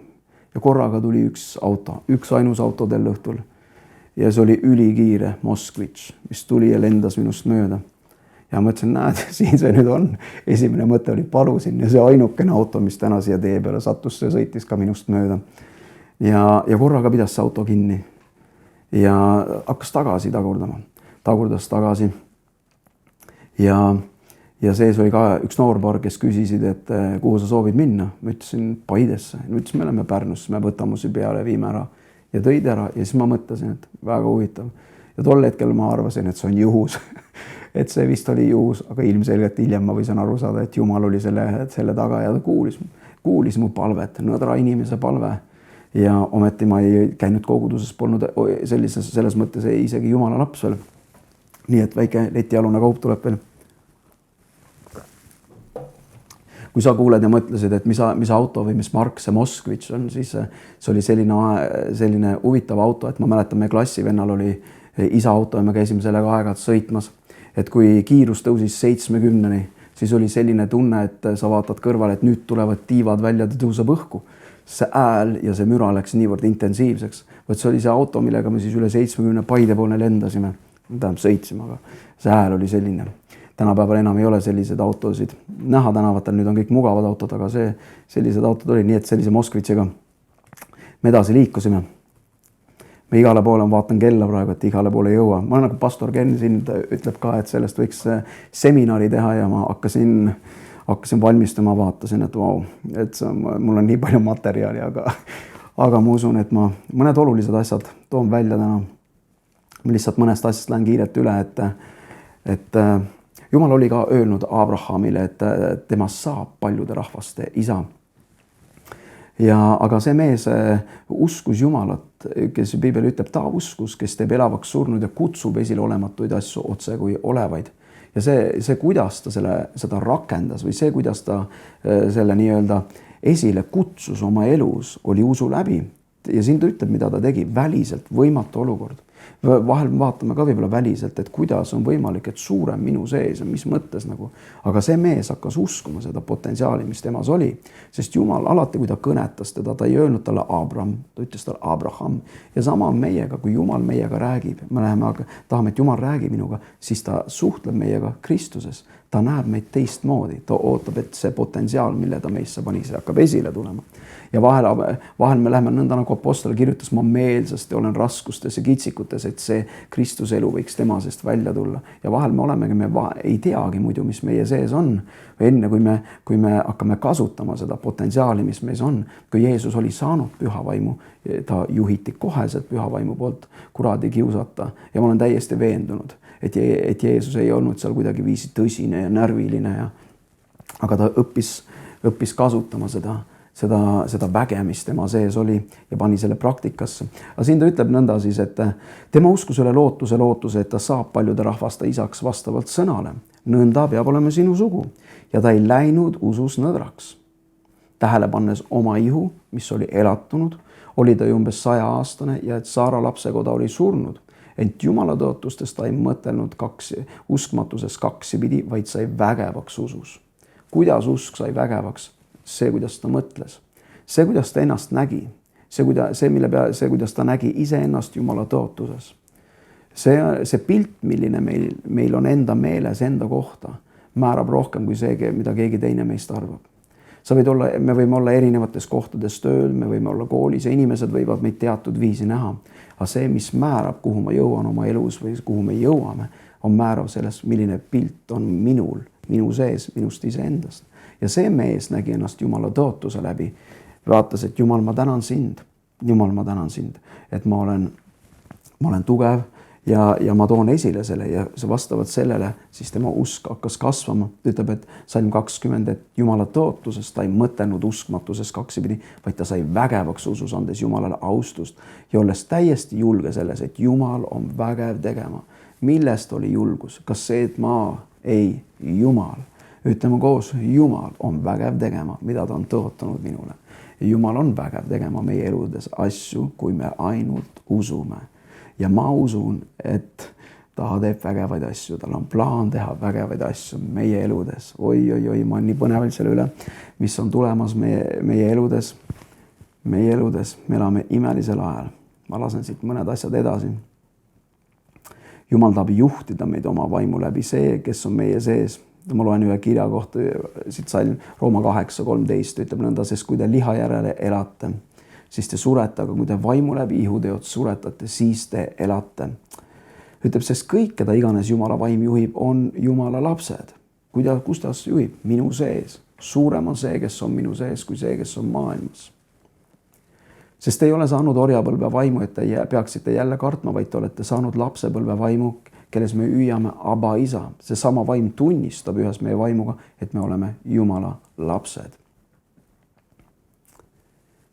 korraga tuli üks ainus auto del õhtul ja see oli ülikiire Moskvitš, mis tuli ja lendas minust mööda. Ja mõtlesin, näed, siin see nüüd on. Esimene mõte oli palusin ja see ainukene auto, mis täna siia tee peale sattus, see sõitis ka minust mööda. Ja korraga pidas see auto kinni ja hakkas tagurdas tagasi ja sees oli ka üks noorpaar, kes küsisid, et kuhu sa soovid minna. Ma ütlesin Paidesse, ütlesin, me oleme Pärnus, me võtame su peale, viime ära ja tõid ära ja siis ma mõtlesin, et väga huvitav ja tol hetkel ma arvasin, et see on juhus et see vist oli juhus, aga ilmselgelt hiljem ma võisin aru saada, et Jumal oli selle taga ja ta kuulis mu palvet, nõdra inimese palve. Ja ometi ma ei käinud koguduses, polnud selles mõttes isegi Jumala laps veel. Nii et väike letialune kaup tuleb veel. kui sa kuuled ja mõtlesid, et mis auto või mis mark see Moskvitš on, siis see oli selline huvitav auto, et ma mäletan, meie klassivennal oli isa auto ja me käisime sellega aeg-ajalt sõitmas. Et kui kiirus tõusis 70-ni, siis oli selline tunne, et sa vaatad kõrvale, et nüüd tulevad tiivad välja, ta tõuseb õhku. See ääl ja see müra läks niivõrd intensiivseks. Võt see oli see auto, millega me siis üle 70 Paide poole lendasime. Tähendab sõitsime, aga see ääl oli selline. Tänapäeval enam ei ole sellised autosid. Näha tänavatel, nüüd on kõik mugavad autod, aga sellised autod oli nii, et sellise Moskvitšiga me edasi liikusime. Me igale poole vaatan kella praegu, et igale poole ei jõua. Ma olen nagu pastor Ken siin ütleb ka, et sellest võiks seminari teha ja ma hakkasin valmistama, vaatasin, et vau, et mul on nii palju materjali, aga ma usun, et ma mõned olulised asjad toon välja täna. Ma lihtsalt mõnest asjast lähen kiirelt üle, et Jumal oli ka öelnud Abrahamile, et temast saab paljude rahvaste isa. Aga see mees uskus Jumalat, kes Piibel ütleb, ta uskus, kes teeb elavaks surnud ja kutsub esile olematuid asju otse kui olevaid. Ja see kuidas ta seda rakendas või see, kuidas ta selle nii-öelda esile kutsus oma elus, oli usu läbi. Ja siin ta ütleb, mida ta tegi, väliselt võimatu olukord. Vahel vaatame ka võib-olla väliselt, et kuidas on võimalik, et suurem minu sees ja mis mõttes nagu. Aga see mees hakkas uskuma seda potentsiaali, mis temas oli. Sest Jumal alati, kui ta kõnetas teda, ta ei öelnud talle Abram, ta ütles talle Abraham. Ja sama on meiega, kui Jumal meiega räägib. Me tahame, et Jumal räägib minuga, siis ta suhtleb meiega Kristuses. Ta näeb meid teistmoodi. Ta ootab, et see potentsiaal, mille ta meisse pani, see hakkab esile tulema. Ja vahel me läheme nõnda nagu apostel kirjutas, ma meelsasti olen raskustes ja kitsikutes, et see Kristuse elu võiks tema seest välja tulla. Ja vahel me ei teagi muidu, mis meie sees on. Enne kui me hakkame kasutama seda potentsiaali, mis meis on, kui Jeesus oli saanud püha vaimu, ta juhiti koheselt püha vaimu poolt kuradi kiusata. Ja ma olen täiesti veendunud, et Jeesus ei olnud seal kuidagi viisi tõsine ja närviline. Aga ta õppis kasutama seda väge, mis tema sees oli ja pani selle praktikasse. Aga siin ta ütleb nõnda siis, et tema uskus üle lootuse, et ta saab paljude rahvaste isaks vastavalt sõnale. Nõnda peab olema sinu sugu. Ja ta ei läinud usus nõdraks. Tähele pannes oma ihu, mis oli elatunud, oli ta umbes 100-aastane ja et Saara lapsekoda oli surnud. Ent Jumala tõotustest ta ei mõtelnud uskmatuses kaksipidi, vaid sai vägevaks usus. Kuidas usk sai vägevaks? See, kuidas ta mõtles. See, kuidas ta ennast nägi. See, kuidas ta nägi iseennast Jumala tõotuses. See pilt, milline meil on enda meeles, enda kohta, määrab rohkem kui see, mida keegi teine meist arvab. Me võime olla erinevates kohtades tööl, me võime olla koolis ja inimesed võivad meid teatud viisi näha. Aga see, mis määrab, kuhu ma jõuan oma elus või kuhu me jõuame, on määrav sellest, milline pilt on minu sees, minust iseendast. Ja see mees nägi ennast Jumala tõotuse läbi. Vaatas, et Jumal, ma tänan sind. Jumal, ma tänan sind, et ma olen tugev ja ma toon esile selle ja vastavalt sellele siis tema usk hakkas kasvama. Ta ütleb, et Salm 20, et Jumala tõotusest ta ei mõtelnud uskmatuses kaksipidi, vaid ta sai vägevaks usus, andes Jumalale austust ja olles täiesti julge selles, et Jumal on vägev tegema. Millest oli julgus? Kas see, et ei, Jumal. Ütleme koos, Jumal on vägev tegema, mida ta on tõotanud minule. Jumal on vägev tegema meie eludes asju, kui me ainult usume. Ja ma usun, et ta teeb vägevaid asju, tal on plaan teha vägevaid asju meie eludes. Oi, ma olen nii põneval selle üle, mis on tulemas meie eludes. Meie eludes me elame imelisel ajal. Ma lasen siit mõned asjad edasi. Jumal tahab juhtida meid oma vaimu läbi see, kes on meie sees. Ma loen ühe kirja kohta, siit Salm Rooma 8:13 ütleb nõnda, sest kui te liha järele elate, siis te surete, aga kui te vaimu läbi ihuteod suretate, siis te elate. Ütleb, sest kõik, keda iganes Jumala vaim juhib, on Jumala lapsed. Kus ta juhib? Minu sees. Suurem on see, kes on minu sees, kui see, kes on maailmas. Sest te ei ole saanud orjapõlve vaimu, et te peaksite jälle kartma, vaid te olete saanud lapsepõlve vaimu, kelles me hüüame Aba isa. See sama vaim tunnistab ühes meie vaimuga, et me oleme Jumala lapsed.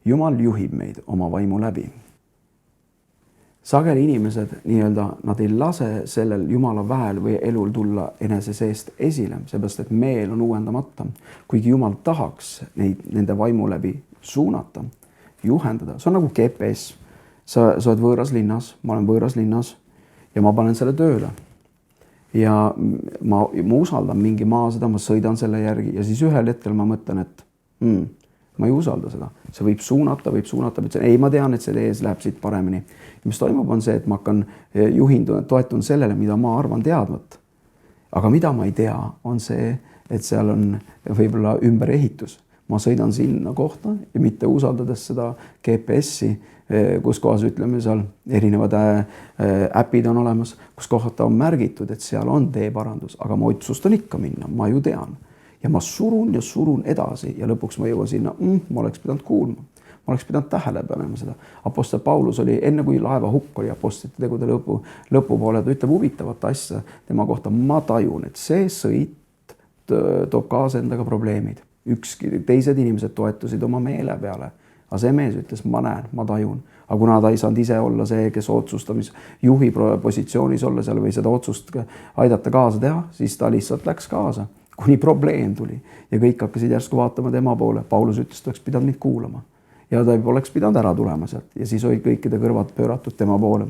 Jumal juhib meid oma vaimu läbi. sageli inimesed nii-öelda, nad ei lase sellel Jumala väel või elul tulla enese seest esile, seepärast et meel on uuendamata. Kuigi Jumal tahaks nende vaimu läbi suunata, juhendada. See on nagu GPS. Sa oled võõras linnas, ma olen võõras linnas ja ma panen selle tööle. Ja ma usaldan mingi maa seda, ma sõidan selle järgi ja siis ühel hetkel ma mõtlen, et ma ei usalda seda. See võib suunata, ei, ma tean, et selle ees läheb siit paremini. Ja mis toimub on see, et ma hakkan toetun sellele, mida ma arvan teadvat. Aga mida ma ei tea, on see, et seal on võib-olla ümberehitus. Ma sõidan sinna kohta ja mitte usaldades seda GPS-i, kus kohas ütleme seal erinevad äpid on olemas, kus kohta on märgitud, et seal on teeparandus, aga ma otsustan ikka minna, ma ju tean. Ja ma surun edasi ja lõpuks ma jõuan sinna, ma oleks pidanud kuulma. Ma oleks pidanud tähele panema seda. Apostel Paulus oli, enne kui laeva hukk oli apostlite tegude lõpupoole, ta ütleb huvitavat asja tema kohta. Ma tajun, et see sõit toob kaasa endaga probleemid. Teised inimesed toetusid oma meele peale. Aga see mees ütles, ma näen, ma tajun. Aga kuna ta ei saanud ise olla see, kes otsustusjuhi positsioonis olla seal või seda otsust aidata kaasa teha, siis ta lihtsalt läks kaasa. Kuni probleem tuli ja kõik hakkasid järsku vaatama tema poole. Paulus ütles, et oleks pidanud mind kuulama ja ta oleks pidanud ära tulema sealt ja siis olid kõikide kõrvad pööratud tema poole.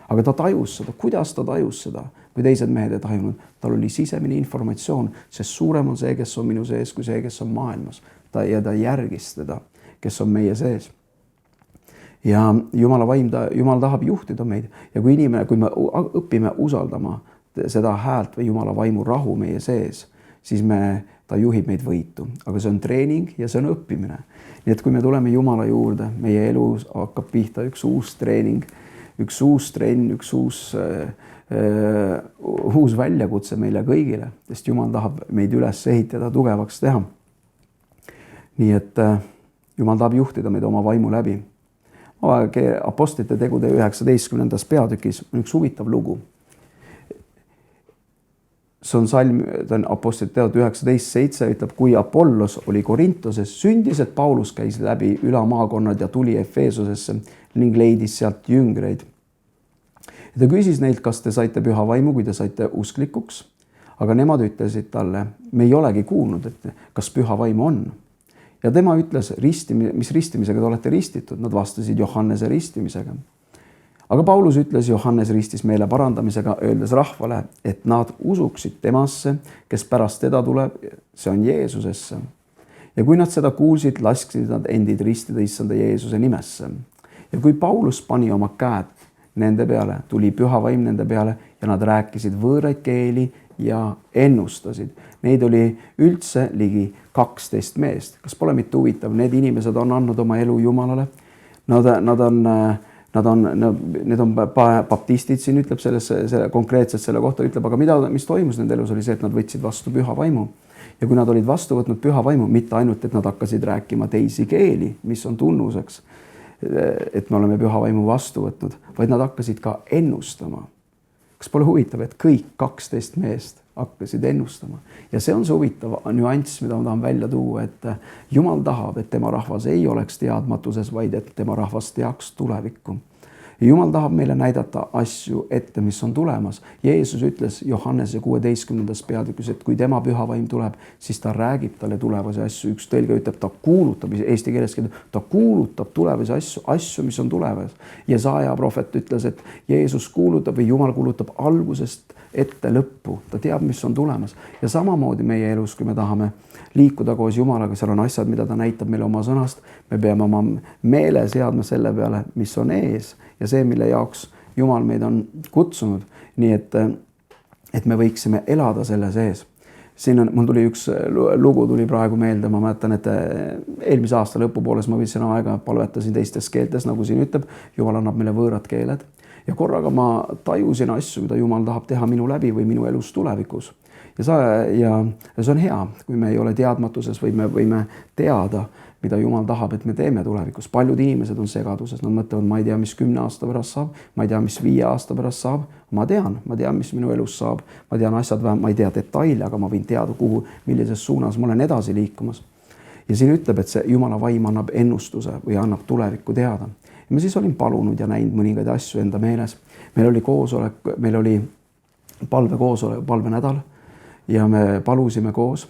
Aga ta tajus seda. Kuidas ta tajus seda? Kui teised mehed ei tajunud, tal oli sisemine informatsioon, sest suurem on see, kes on minu sees, kui see, kes on maailmas. Ja ta järgis teda, kes on meie sees. Ja Jumala vaim, Jumal tahab juhtida meid ja kui me õpime usaldama seda häält või Jumala vaimu rahu meie sees, siis ta juhib meid võitu. Aga see on treening ja see on õppimine. Nii et kui me tuleme Jumala juurde, meie elus hakkab pihta üks uus treening, üks uus trenn, üks uus väljakutse meile kõigile, sest Jumal tahab meid üles ehitada, tugevaks teha. Nii et Jumal tahab juhtida meid oma vaimu läbi. Apostlite tegude 19. peatükis on üks huvitav lugu. See on salm, apostlite teod 19.7 ütleb, kui Apollos oli Korintoses, sündis, et Paulus käis läbi ülamaakonnad ja tuli Efesusesse ning leidis sealt jüngreid. Ja ta küsis neilt, kas te saite püha vaimu, kui te saite usklikuks. Aga nemad ütlesid talle, me ei olegi kuulnud, et kas püha vaim on. Ja tema ütles, mis ristimisega te olete ristitud? Nad vastasid Johannese ristimisega. Aga Paulus ütles, Johannes ristis meele parandamisega, öeldes rahvale, et nad usuksid temasse, kes pärast teda tuleb, see on Jeesusesse. Ja kui nad seda kuulsid, lasksid nad endid ristida issanda Jeesuse nimesse. Ja kui Paulus pani oma käed nende peale, tuli püha vaim nende peale ja nad rääkisid võõraid keeli ja ennustasid. Neid oli üldse ligi 12 meest. Kas pole mitte huvitav? Need inimesed on andnud oma elu Jumalale. Need on baptistid, siin ütleb konkreetselt selle kohta, ütleb, aga mis toimus nende elus oli see, et nad võtsid vastu püha vaimu. Ja kui nad olid vastu võtnud püha vaimu, mitte ainult, et nad hakkasid rääkima teisi keeli, mis on tunnuseks, et me oleme püha vaimu vastu võtnud, vaid nad hakkasid ka ennustama. Kas pole huvitav, et kõik 12 meest hakkasid ennustama. Ja see on see huvitav nüanss, mida ma tahan välja tuua, et Jumal tahab, et tema rahvas ei oleks teadmatuses, vaid et tema rahvas teaks tulevikku. Ja Jumal tahab meile näidata asju ette, mis on tulemas. Jeesus ütles Johannese 16. peatükis, et kui tema püha vaim tuleb, siis ta räägib talle tulevasi asju. Üks tõlge ütleb, ta kuulutab, eesti keeles ta kuulutab tulevasi asju, mis on tulevas. Jesaja prohvet ütles, et Jeesus kuulutab või Jumal kuulutab algusest ette lõppu. Ta teab, mis on tulemas. Ja samamoodi meie elus, kui me tahame liikuda koos Jumalaga, seal on asjad, mida ta näitab meile oma sõnast. Me peame oma meele seadma selle peale, mis on ees ja see, mille jaoks Jumal meid on kutsunud. Nii et me võiksime elada selle sees. Siin mul tuli üks lugu tuli praegu meelde. Ma mäletan, et eelmise aasta lõpupooles ma võtsin aega, palvetasin teistes keeltes, nagu siin ütleb. Jumal annab meile võõrad keeled. Ja korraga ma tajusin asju, mida Jumal tahab teha minu läbi või minu elus tulevikus. Ja see on hea, kui me ei ole teadmatuses või me võime teada, mida Jumal tahab, et me teeme tulevikus. Paljud inimesed on segaduses. Nad mõtlevad, ma ei tea, mis 10 aasta pärast saab. Ma ei tea, mis 5 aasta pärast saab. Ma tean, mis minu elus saab. Ma tean asjad vähem, ma ei tea detaile, aga ma võin teada, millises suunas ma olen edasi liikumas. Ja siin ütleb, et see Jumala vaim annab ennustuse või annab tulevikku teada. ja ma siis olin palunud ja näinud mõningaid asju enda meeles. Meil oli koosolek, meil oli palvenädal ja me palusime koos.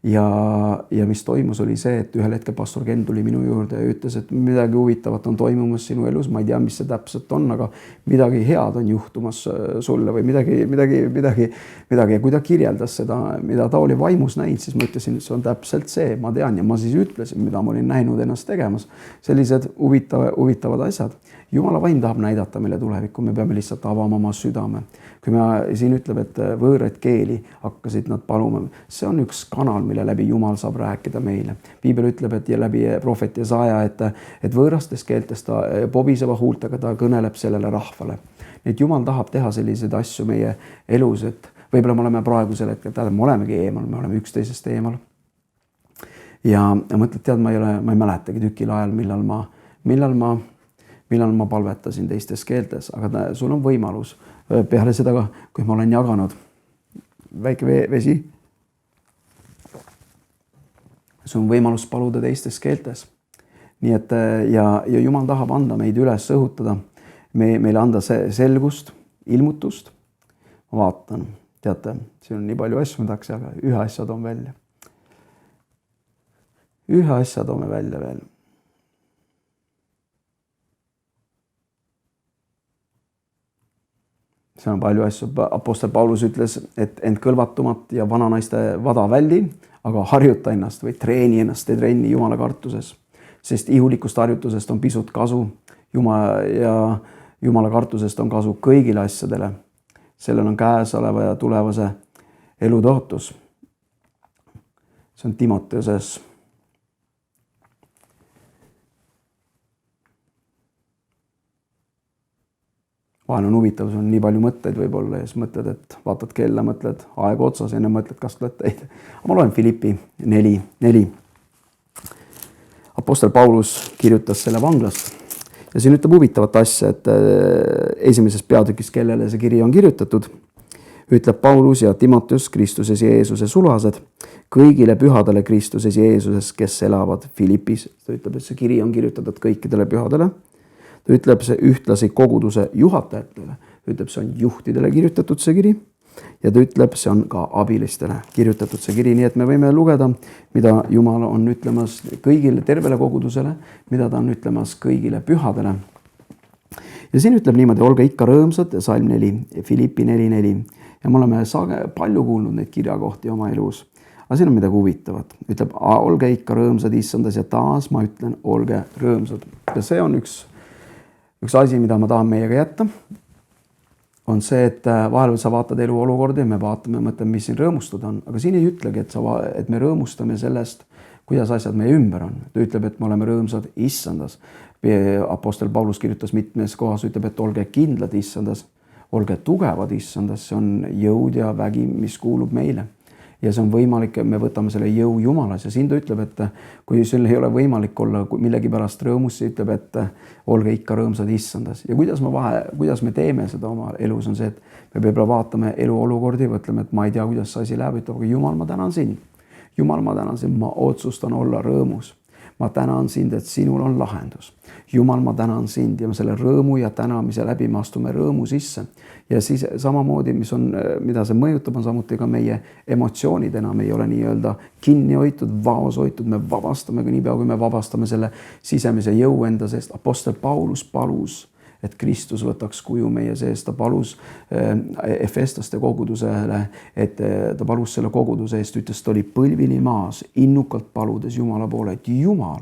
Ja mis toimus oli see, et ühel hetkel pastor Ken tuli minu juurde ja ütles, et midagi huvitavat on toimumas sinu elus. Ma ei tea, mis see täpselt on, aga midagi head on juhtumas sulle või midagi. Ja kui ta kirjeldas seda, mida ta oli vaimus näinud, siis ma ütlesin, et see on täpselt see, ma tean. Ja ma siis ütlesin, mida ma olin näinud ennast tegemas. Sellised huvitavad asjad. Jumala vaim tahab näidata meile tulevikku, me peame lihtsalt avama oma südame. Kui me siin ütleb, et võõraid keeli hakkasid nad paluma, see on üks kanal, mille läbi Jumal saab rääkida meile. Piibel ütleb, et ja läbi prohvet Jesaja, et võõrastes keeltes ta pobiseva huultega ta kõneleb sellele rahvale. Nii et Jumal tahab teha selliseid asju meie elus, et võib-olla me oleme praegusel hetkel, me olemegi eemal, me oleme üksteisest eemal. Ja mõtled, tead, ma ei mäletagi tükil ajal, millal ma palvetasin teistes keeltes, aga sul on võimalus peale seda, kui ma olen jaganud väike vesi, sul on võimalus paluda teistes keeltes. Nii et ja Jumal tahab anda meid üles õhutada, meile anda selgust, ilmutust. Ma vaatan, teate, siin on nii palju asju, ma tahaks jaga, ühe asja toon välja. Ühe asja toome välja veel. See on palju asju. Apostel Paulus ütles, et end kõlvatumat ja vananaiste vada väldi, aga harjuta ennast või treeni ennast, tee trenni Jumala kartuses. Sest ihulikust harjutusest on pisut kasu ja Jumala kartusest on kasu kõigile asjadele. Sellel on käesoleva ja tulevase elu tõotus. See on Timoteoses. Vahel on huvitav, sul on nii palju mõtteid võib-olla ja siis mõtled, et vaatad kella, mõtled aeg otsas, enne mõtled, kas tuled teid. Ma loen Filippi 4. Apostel Paulus kirjutas selle vanglast ja siin ütleb huvitavat asja, et esimeses peatükis, kellele see kiri on kirjutatud, ütleb Paulus ja Timoteus Kristuses Jeesuse sulased kõigile pühadele Kristuses Jeesuses, kes elavad Filippis. Ta ütleb, et see kiri on kirjutatud kõikidele pühadele. Ta ütleb see ühtlasi koguduse juhatajatele. Ta ütleb, see on juhtidele kirjutatud see kiri. Ja ta ütleb, see on ka abilistele kirjutatud see kiri. Nii et me võime lugeda, mida Jumal on ütlemas kõigile tervele kogudusele, mida ta on ütlemas kõigile pühadele. Ja siin ütleb niimoodi, olge ikka rõõmsad, salm 4, Filippi 4. Ja me oleme palju kuulnud neid kirjakohti oma elus. Aga siin on midagi huvitavat. Ütleb, olge ikka rõõmsad issandas ja taas ma ütlen, olge rõõmsad. Ja see on üks asi, mida ma tahan meiega jätta, on see, et vahel sa vaatad elu olukorda ja me vaatame, mõtleme, mis siin rõõmustada on. Aga siin ei ütlegi, et me rõõmustame sellest, kuidas asjad meie ümber on. Ta ütleb, et me oleme rõõmsad issandas. Apostel Paulus kirjutas mitmes kohas, ütleb, et olge kindlad issandas, olge tugevad issandas. See on jõud ja vägi, mis kuulub meile. Ja see on võimalik, me võtame selle jõu Jumalas ja siin ta ütleb, et kui sul ei ole võimalik olla millegi pärast rõõmus, siis ütleb, et olge ikka rõõmsad issandas. Ja kuidas me teeme seda oma elus on see, et me võib-olla vaatame elu olukordi, võtleme, et ma ei tea, kuidas see asi läheb, ütleb, aga Jumal, ma tänan sind. Jumal, ma tänan sind, ma otsustan olla rõõmus. Ma tänan sind, et sinul on lahendus. Jumal, ma tänan sind ja selle rõõmu ja tänamise läbi me astume rõõmu sisse. Ja siis samamoodi, mida see mõjutab, on samuti ka meie emotsioonid enam ei ole nii-öelda kinni hoitud, vaos hoitud. Me vabastame, nii pea kui me vabastame selle sisemise jõu enda seest. Apostel Paulus palus, et Kristus võtaks kuju meie sees. Ta palus efestlaste kogudusele, et ta palus selle koguduse eest, ütles, ta oli põlvili maas, innukalt paludes Jumala poole, et Jumal,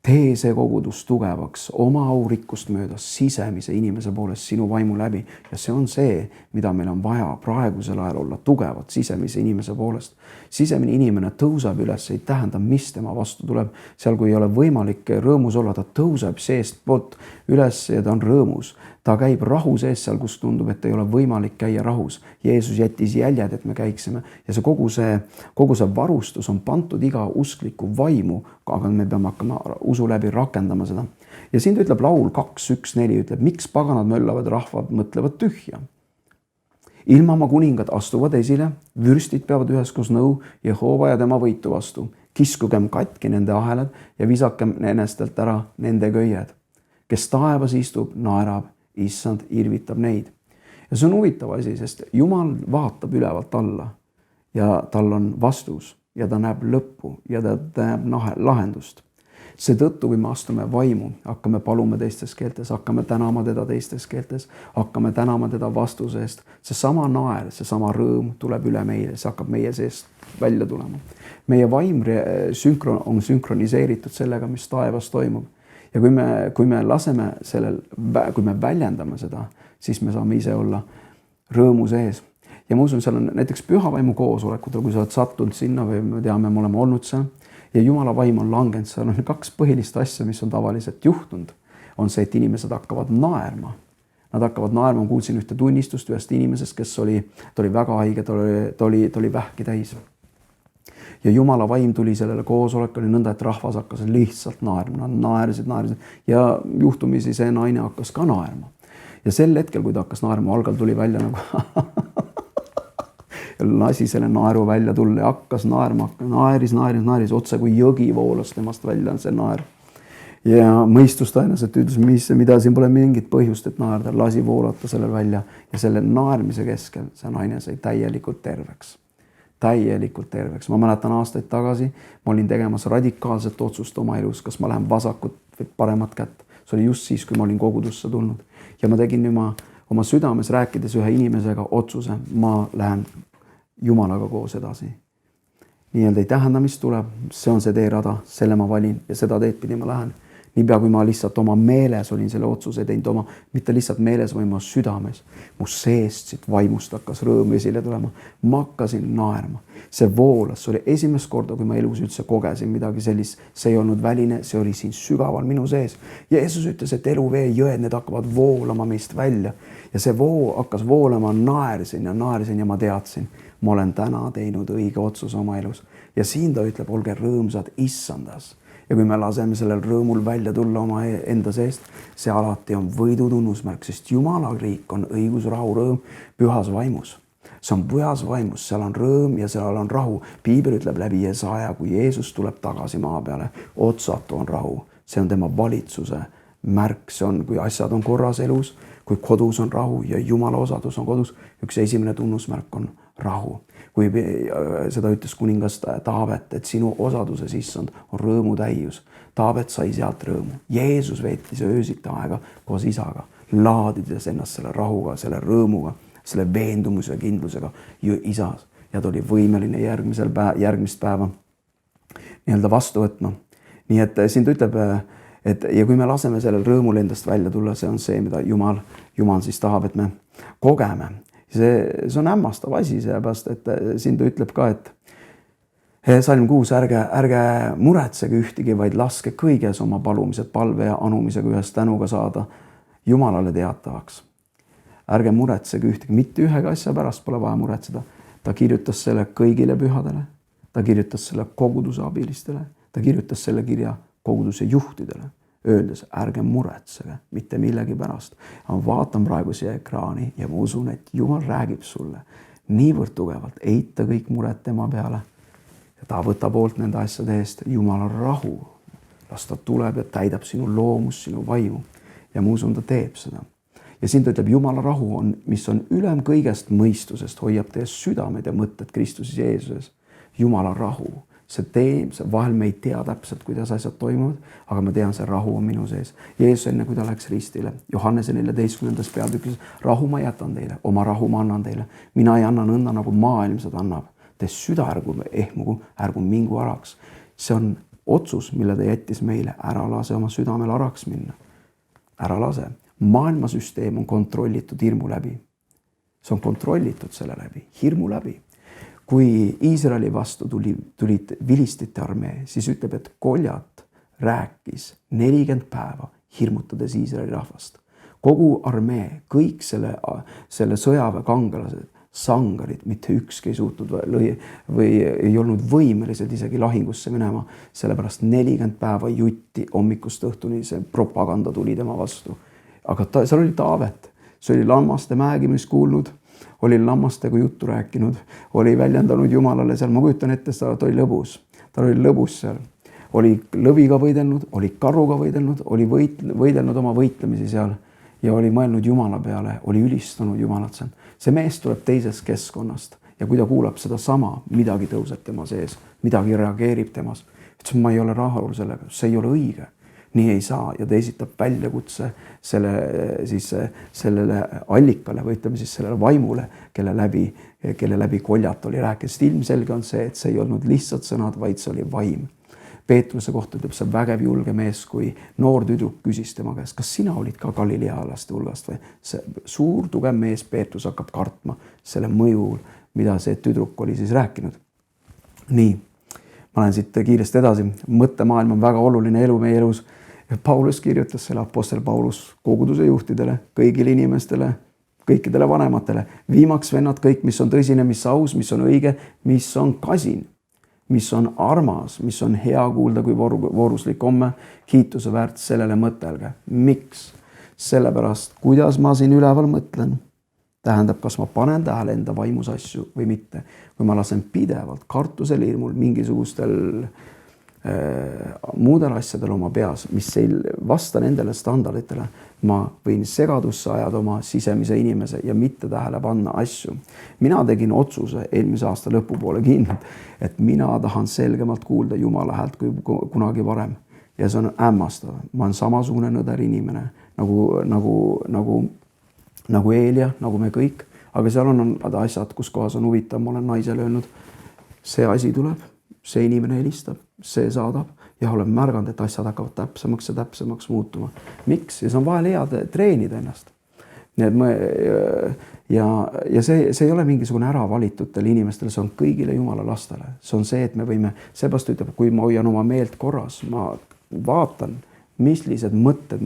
tee see kogudus tugevaks, oma aurikkust möödas sisemise inimese poolest sinu vaimu läbi. Ja see on see, mida meil on vaja praegusel ajal olla tugevad sisemise inimese poolest. Sisemine inimene tõuseb üles, ei tähenda, mis tema vastu tuleb. Seal, kui ei ole võimalik rõõmus olla, ta tõuseb seest poolt üles ja ta on rõõmus. Ta käib rahu sees seal, kus tundub, et ei ole võimalik käia rahus. Jeesus jättis jäljed, et me käiksime. Ja see kogu see varustus on pantud iga uskliku vaimu, aga me peame hakkama usu läbi rakendama seda. Ja siin ta ütleb laul 2.1.4, ütleb, miks paganad möllavad, rahvad mõtlevad tühja. Ilmamaa kuningad astuvad esile, vürstid peavad üheskoos nõu Jehova ja tema võitu vastu. Kiskugem katki nende ahelad ja visakem enestelt ära nende köied. kes taevas istub, naerab, issand irvitab neid. Ja see on huvitav asi, sest Jumal vaatab ülevalt alla ja tal on vastus ja ta näeb lõppu ja ta näeb lahendust. Seetõttu, kui me astume vaimu, hakkame palume teistes keeltes, hakkame tänama teda teistes keeltes, hakkame tänama teda vastuse eest, see sama naer, see sama rõõm tuleb üle meile, see hakkab meie seest välja tulema. Meie vaim on sünkroniseeritud sellega, mis taevas toimub. Ja kui me laseme sellel, kui me väljendame seda, siis me saame ise olla rõõmu sees. Ja ma usun, seal on näiteks pühavaimu koosolekutel, kui sa oled sattunud sinna või me teame, me oleme olnud seal ja Jumala vaim on langenud, seal on 2 põhilist asja, mis on tavaliselt juhtunud. On see, et inimesed hakkavad naerma. Nad hakkavad naerma, ma kuulsin ühte tunnistust ühest inimesest, kes oli väga haige, ta oli vähki täis. Ja Jumala vaim tuli sellele koosolekule nõnda, et rahvas hakkas lihtsalt naerma. Nad naersid ja juhtumisi see naine hakkas ka naerma. Ja sel hetkel, kui ta hakkas naerma, algal tuli välja nagu lasi selle naeru välja tulla ja hakkas naerma, naeris, otse kui jõgi voolas temast välja see naer. Ja mõistust aineselt ütles, mida siin pole mingit põhjust, et naerda, lasi voolata selle välja ja selle naermise keskel see naine sai täielikult terveks. Ma mäletan aastaid tagasi, ma olin tegemas radikaalset otsust oma elus, kas ma lähen vasakut või paremat kätt. See oli just siis, kui ma olin kogudusse tulnud ja ma tegin oma südames rääkides ühe inimesega otsuse, ma lähen Jumalaga koos edasi. Nii-öelda ei tähenda, mis tuleb, see on see teerada, selle ma valin ja seda teed pidi ma lähen. Niipea kui ma lihtsalt oma meeles olin selle otsuse teinud, mitte lihtsalt meeles, või mu südames, mu seest siit vaimust hakkas rõõm esile tulema. Ma hakkasin naerma. See voolas, see oli esimest korda, kui ma elus üldse kogesin midagi sellist. See ei olnud väline, see oli siin sügaval minu sees. Jeesus ütles, et eluvee jõed, need hakkavad voolama meist välja. Ja see hakkas voolama, naersin ja ma teadsin. Ma olen täna teinud õige otsuse oma elus. Ja siin ta ütleb, olge rõõmsad issandas. Ja kui me laseme sellel rõõmul välja tulla oma enda seest, see alati on võidu tunnusmärk, sest Jumala riik on õigus, rahu, rõõm pühas vaimus. See on pühas vaimus, seal on rõõm ja seal on rahu. Piibel ütleb läbi Jesaja, kui Jeesus tuleb tagasi maa peale, otsatu on rahu. See on tema valitsuse märk, see on, kui asjad on korras elus, kui kodus on rahu ja Jumala osadus on kodus, üks esimene tunnusmärk on rahu. Kui seda ütles kuningas Taavet, et sinu osaduses issand on rõõmu täius. Taavet sai sealt rõõmu. Jeesus veetis öösiti aega koos isaga, laadides ennast selle rahuga, selle rõõmuga, selle veendumuse ja kindlusega isas. Ja ta oli võimeline järgmist päeva nii-öelda vastu võtma. Nii et siin ta ütleb, et ja kui me laseme sellel rõõmul endast välja tulla, see on see, mida Jumal siis tahab, et me kogeme. See on hämmastav asi, seepärast, et siin ta ütleb ka, et Salm 6, ärge muretsege ühtegi, vaid laske kõiges oma palumised palve ja anumisega ühes tänuga saada Jumalale teatavaks. Ärge muretsege ühtegi, mitte ühega asja pärast pole vaja muretseda. Ta kirjutas selle kõigile pühadele, ta kirjutas selle koguduse abilistele, ta kirjutas selle kirja koguduse juhtidele. Öeldes, ärge muretsege, mitte millegi pärast. Ma vaatan praegu siia ekraani ja ma usun, et Jumal räägib sulle niivõrd tugevalt, eita kõik mured tema peale. Ja ta võtab poolt nende asjade eest, Jumal on rahu. Las ta tuleb ja täidab sinu loomus, sinu vaimu. Ja ma usun, ta teeb seda. Ja siin ta ütleb, Jumala rahu on, mis on ülem kõigest mõistusest, hoiab teie südamed ja mõtted Kristuses Jeesuses. Jumala rahu. See vahel me ei tea täpselt, kuidas asjad toimuvad, aga ma tean, see rahu on minu sees. Jeesus enne, kui ta läks ristile, Johannese 14. peatükis, rahu ma jätan teile, oma rahu ma annan teile. Mina ei anna nõnda, nagu maailm seda annab. Te süda ärgu mingu araks. See on otsus, mille ta jättis meile. Ära lase oma südamel araks minna. Ära lase. Maailmasüsteem on kontrollitud hirmu läbi. See on kontrollitud selle läbi, hirmu läbi. Kui Iisraeli vastu tulid vilistite armee, siis ütleb, et Goljat rääkis 40 päeva hirmutades Iisraeli rahvast. Kogu armee, kõik selle sõjaväe kangelased, sangarid, mitte ükski ei suutnud või ei olnud võimelised isegi lahingusse minema, sellepärast 40 päeva jutti hommikust õhtuni see propaganda tuli tema vastu. Aga seal oli Taavet, see oli lammaste määgimist kuulnud, oli lammastega juttu rääkinud, oli väljendanud Jumalale seal, ma kujutan ette, ta oli lõbus seal. oli lõviga võidelnud, oli karuga võidelnud, oli võidelnud oma võitlemisi seal ja oli mõelnud Jumala peale, oli ülistanud Jumalat seal. See mees tuleb teisest keskkonnast ja kui ta kuulab seda sama, midagi tõuseb tema sees, midagi reageerib temas. Ütles, ma ei ole rahul sellega, see ei ole õige. Nii ei saa ja ta esitab väljakutse sellele allikale või ütleme siis sellele vaimule, kelle läbi koljat oli rääkinud. Ilmselge on see, et see ei olnud lihtsalt sõnad, vaid see oli vaim. Peetruse kohta ütleb see vägev julge mees, kui noor tüdruk küsis tema käest, kas sina olid ka galilealaste hulgast või see suur tugev mees Peetrus hakkab kartma selle mõjul, mida see tüdruk oli siis rääkinud. Nii, ma lähen siit kiiresti edasi. Mõttemaailm on väga oluline elu meie elus. Paulus kirjutas selle apostel Paulus koguduse juhtidele, kõigile inimestele, kõikidele vanematele. Viimaks vennad kõik, mis on tõsine, mis aus, mis on õige, mis on kasin, mis on armas, mis on hea kuulda kui vooruslik homme, kiituse väärt, sellele mõtelge. Miks? Sellepärast, kuidas ma siin üleval mõtlen, tähendab, kas ma panen tähele enda vaimus asju või mitte. Kui ma lasen pidevalt kartusel hirmul mingisugustel muudel asjadel oma peas, mis ei vasta nendele standarditele, ma võin segadusse ajada oma sisemise inimese ja mitte tähele panna asju. Mina tegin otsuse eelmise aasta lõpupoole kindlalt, et mina tahan selgemalt kuulda Jumala häält kui kunagi varem. Ja see on hämmastav. Ma olen samasugune nõder inimene nagu Eelia, nagu me kõik. Aga seal on asjad, kus kohas on huvitav. Ma olen naisele öelnud, see asi tuleb, see inimene helistab, see saadab ja olen märganud, et asjad hakkavad täpsemaks ja täpsemaks muutuma. Miks? Ja see on vahel hea treenida ennast. Nii et see ei ole mingisugune ära valitutel inimestel, see on kõigile Jumala lastele. See on see, et me võime, seepärast ütleb, kui ma hoian oma meelt korras, ma vaatan, millised mõtted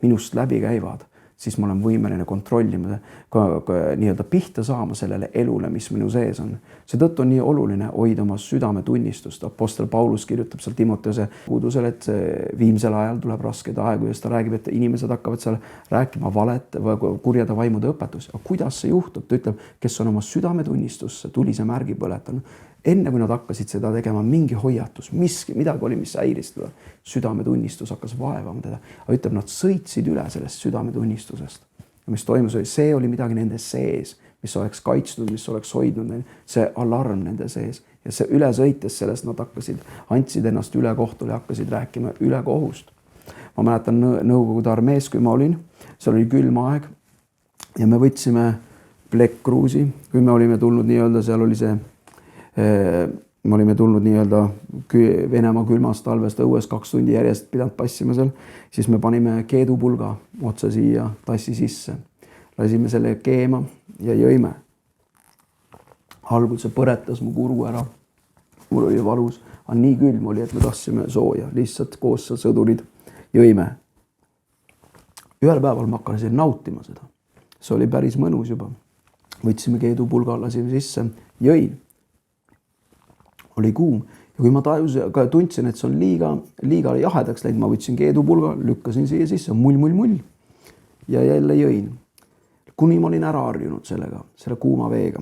minust läbi käivad, siis ma olen võimeline kontrollima, nii-öelda pihta saama sellele elule, mis minu sees on. Seetõttu on nii oluline hoida oma südametunnistust. Apostel Paulus kirjutab seal Timoteuse puudusel, et viimsel ajal tuleb raskeid aegu ja ta räägib, et inimesed hakkavad seal rääkima valet, kurjade vaimude õpetus. Aga kuidas see juhtub? Ta ütleb, kes on oma südametunnistusse tulise märgi põletanud. Enne kui nad hakkasid seda tegema, mingi hoiatus, midagi oli, mis häiris teda. Südametunnistus hakkas vaevama teda. Aga ütleb, nad sõitsid üle sellest südametunnistusest. Ja mis toimus, see oli midagi nende sees, mis oleks kaitstud, mis oleks hoidnud, see alarm nende sees. Ja see üle sõites sellest nad andsid ennast üle kohtule ja hakkasid rääkima üle kohust. Ma mäletan Nõukogude armees, kui ma olin, seal oli külma aeg ja me võtsime Black Cruise'i, kui me olime tulnud nii-öelda, seal oli see me olime tulnud nii-öelda Venemaa külmast talvest õues 2 tundi järjest pidanud passima seal, siis me panime keedupulga otsa siia tassi sisse. Lasime selle keema ja jõime. Algul see põretas mu kurgu ära. Mul oli valus, aga nii külm oli, et me tahtsime sooja. Lihtsalt koos sõdurid jõime. Ühel päeval ma hakkasin nautima seda. See oli päris mõnus juba. Võtsime keedupulga, lasime sisse, jõin. Oli kuum ja kui ma tundsin, et see on liiga jahedaks läinud, ma võtsin keedupulga, lükkasin siia sisse, mull ja jälle jõin. Kuni ma olin ära harjunud sellega, selle kuuma veega.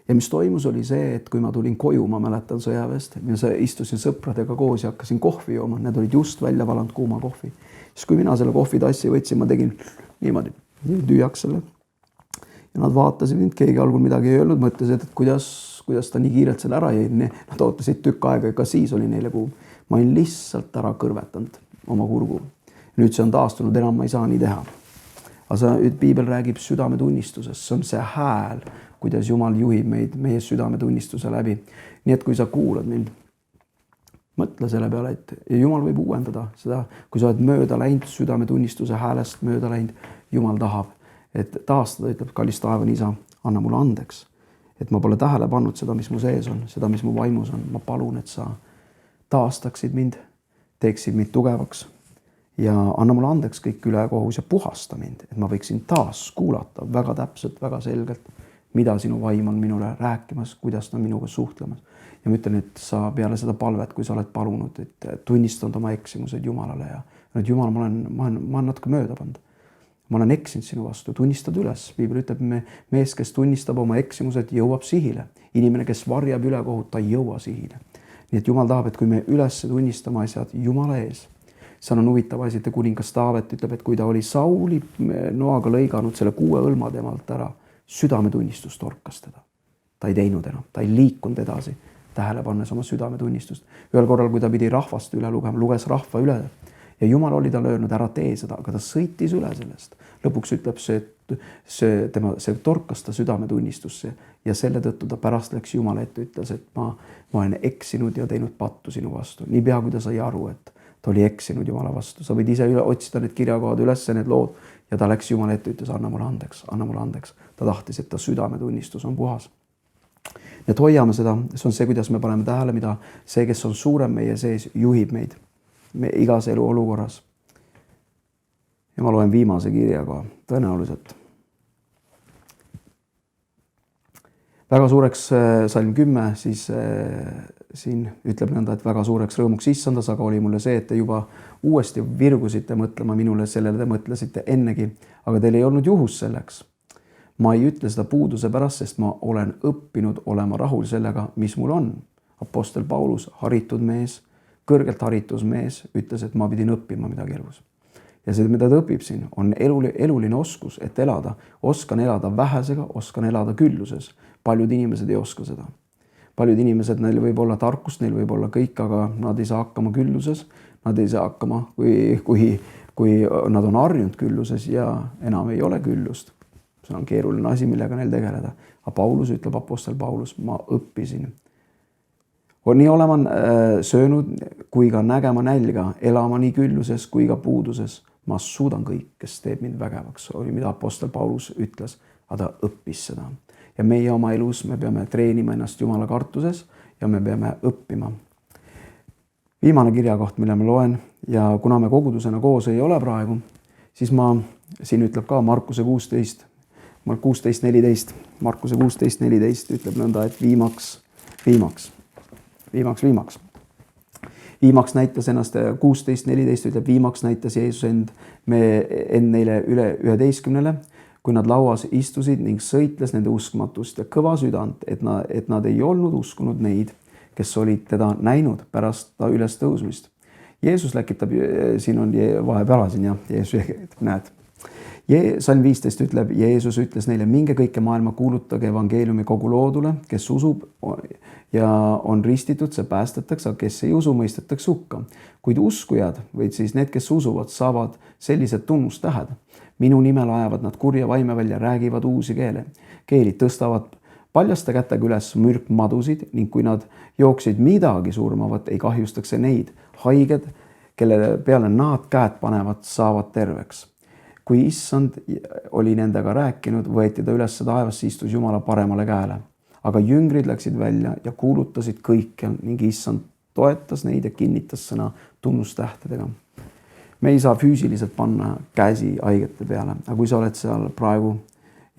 Ja mis toimus oli see, et kui ma tulin koju, ma mäletan sõjaväest, ma istusin sõpradega koos ja hakkasin kohvi jooma, need olid just välja valanud kuuma kohvi. Siis kui mina selle kohvitassi võtsin, ma tegin niimoodi, tüüaks selle. Ja nad vaatasid mind, keegi algul midagi ei öelnud, mõtlesid, et kuidas ta nii kiirelt selle ära jäi. Nad ootasid tükk aega ja ka siis oli neile kuum. Ma olin lihtsalt ära kõrvetanud oma kurgu. Nüüd see on taastunud, enam ma ei saa nii teha. Aga Piibel räägib südametunnistusest. See on see hääl, kuidas Jumal juhib meid meie südametunnistuse läbi. Nii et kui sa kuulad mind, mõtle selle peale, et Jumal võib uuendada seda. Kui sa oled mööda läinud, südametunnistuse häälest mööda läinud, Jumal tahab, et taastada, ütleb kallis taevane isa, anna mulle andeks. Et ma pole tähele pannud seda, mis mu sees on, seda, mis mu vaimus on. Ma palun, et sa taastaksid mind, teeksid mind tugevaks ja anna mulle andeks kõik ülekohus ja puhasta mind, et ma võiksin taas kuulata väga täpselt, väga selgelt, mida sinu vaim on minule rääkimas, kuidas ta on minuga suhtlemas. Ja ma ütlen, et sa peale seda palvet, kui sa oled palunud, et tunnistanud oma eksimused Jumalale ja et Jumal, ma olen natuke mööda pannud. Ma olen eksinud sinu vastu, tunnistad üles. Piibel ütleb, mees, kes tunnistab oma eksimused, jõuab sihile. Inimene, kes varjab ülekohut, ta ei jõua sihile. nii et Jumal tahab, et kui me üles tunnistame asjad Jumala ees, seal on huvitav asi, et kuningas Taavet ütleb, et kui ta oli Sauli noaga lõiganud selle 6 õlma temalt ära, südametunnistus torkas teda. Ta ei teinud enam, ta ei liikunud edasi, tähele pannes oma südametunnistust. Ühel korral, kui ta pidi rahvast üle lugema, luges rahva üle ja Jumal oli talle öelnud, ära tee seda, aga ta sõitis üle sellest. Lõpuks ütleb see, et see torkas ta südametunnistusse ja selle tõttu ta pärast läks Jumala ette, ütles, et ma olen eksinud ja teinud pattu sinu vastu. Niipea, kui ta sai aru, et ta oli eksinud Jumala vastu. Sa võid ise otsida need kirjakohad üles, need lood ja ta läks Jumala ette, ütles, anna mulle andeks, anna mulle andeks. Ta tahtis, et ta südametunnistus on puhas. Nii et hoiame seda, see on see, kuidas me paneme tähele, mida see, kes on suurem meie sees, juhib meid igas elu olukorras. Ja ma loen viimase kirjaga tõenäoliselt. Väga suureks salm 10, siis siin ütleb nõnda, et väga suureks rõõmuks issandas, aga oli mulle see, et te juba uuesti virgusite mõtlema minule, sellele te mõtlesite ennegi, aga teil ei olnud juhus selleks. Ma ei ütle seda puuduse pärast, sest ma olen õppinud olema rahul sellega, mis mul on. Apostel Paulus, haritud mees, kõrgelt haritud mees, ütles, et ma pidin õppima midagi elus. Ja see, mida ta õpib siin, on eluline oskus, et elada. Oskan elada vähesega, oskan elada külluses. Paljud inimesed ei oska seda. Paljud inimesed, neil võib olla tarkust, neil võib olla kõik, aga nad ei saa hakkama külluses. Nad ei saa hakkama, kui nad on harjunud külluses ja enam ei ole küllust. See on keeruline asi, millega neil tegeleda. Aga Paulus ütleb, apostel Paulus, ma õppisin. Nii olema söönud kui ka nägema nälga, elama nii külluses kui ka puuduses. Ma suudan kõik, kes teeb mind vägevaks, oli mida apostel Paulus ütles, aga ta õppis seda. Ja meie oma elus me peame treenima ennast Jumala kartuses ja me peame õppima. Viimane kirjakoht, mille ma loen ja kuna me kogudusena koos ei ole praegu, siis ma siin ütleb ka Markuse 16, Markuse 16:14 ütleb nõnda, et viimaks näitas ennast 16:14 ütleb, viimaks näitas Jeesus end neile üle 11, kui nad lauas istusid ning sõitles nende uskmatust ja kõva südant, et nad ei olnud uskunud neid, kes olid teda näinud pärast ta üles tõusmist. Jeesus läkitab, siin on vahepeal siin ja Jeesus näed. Salm 15 ütleb, Jeesus ütles neile, minge kõike maailma kuulutage evangeeliumi kogu loodule, kes usub ja on ristitud, see päästetakse, aga kes ei usu, mõistetakse hukka. Kuid uskujad, või siis need, kes usuvad, saavad sellised tunnustähed. Minu nimel ajavad nad kurja vaime välja, räägivad uusi keeli, tõstavad paljaste kätega üles mürkmadusid ning kui nad jooksid midagi surmavat, ei kahjustaks neid. Haiged, kelle peale nad käed panevad, saavad terveks. Kui issand oli nendega rääkinud, võeti ta üles taevasse, istus Jumala paremale käele. Aga jüngrid läksid välja ja kuulutasid kõikjal ning issand toetas neid ja kinnitas sõna tunnustähtedega. Me ei saa füüsiliselt panna käsi haigete peale, aga kui sa oled seal praegu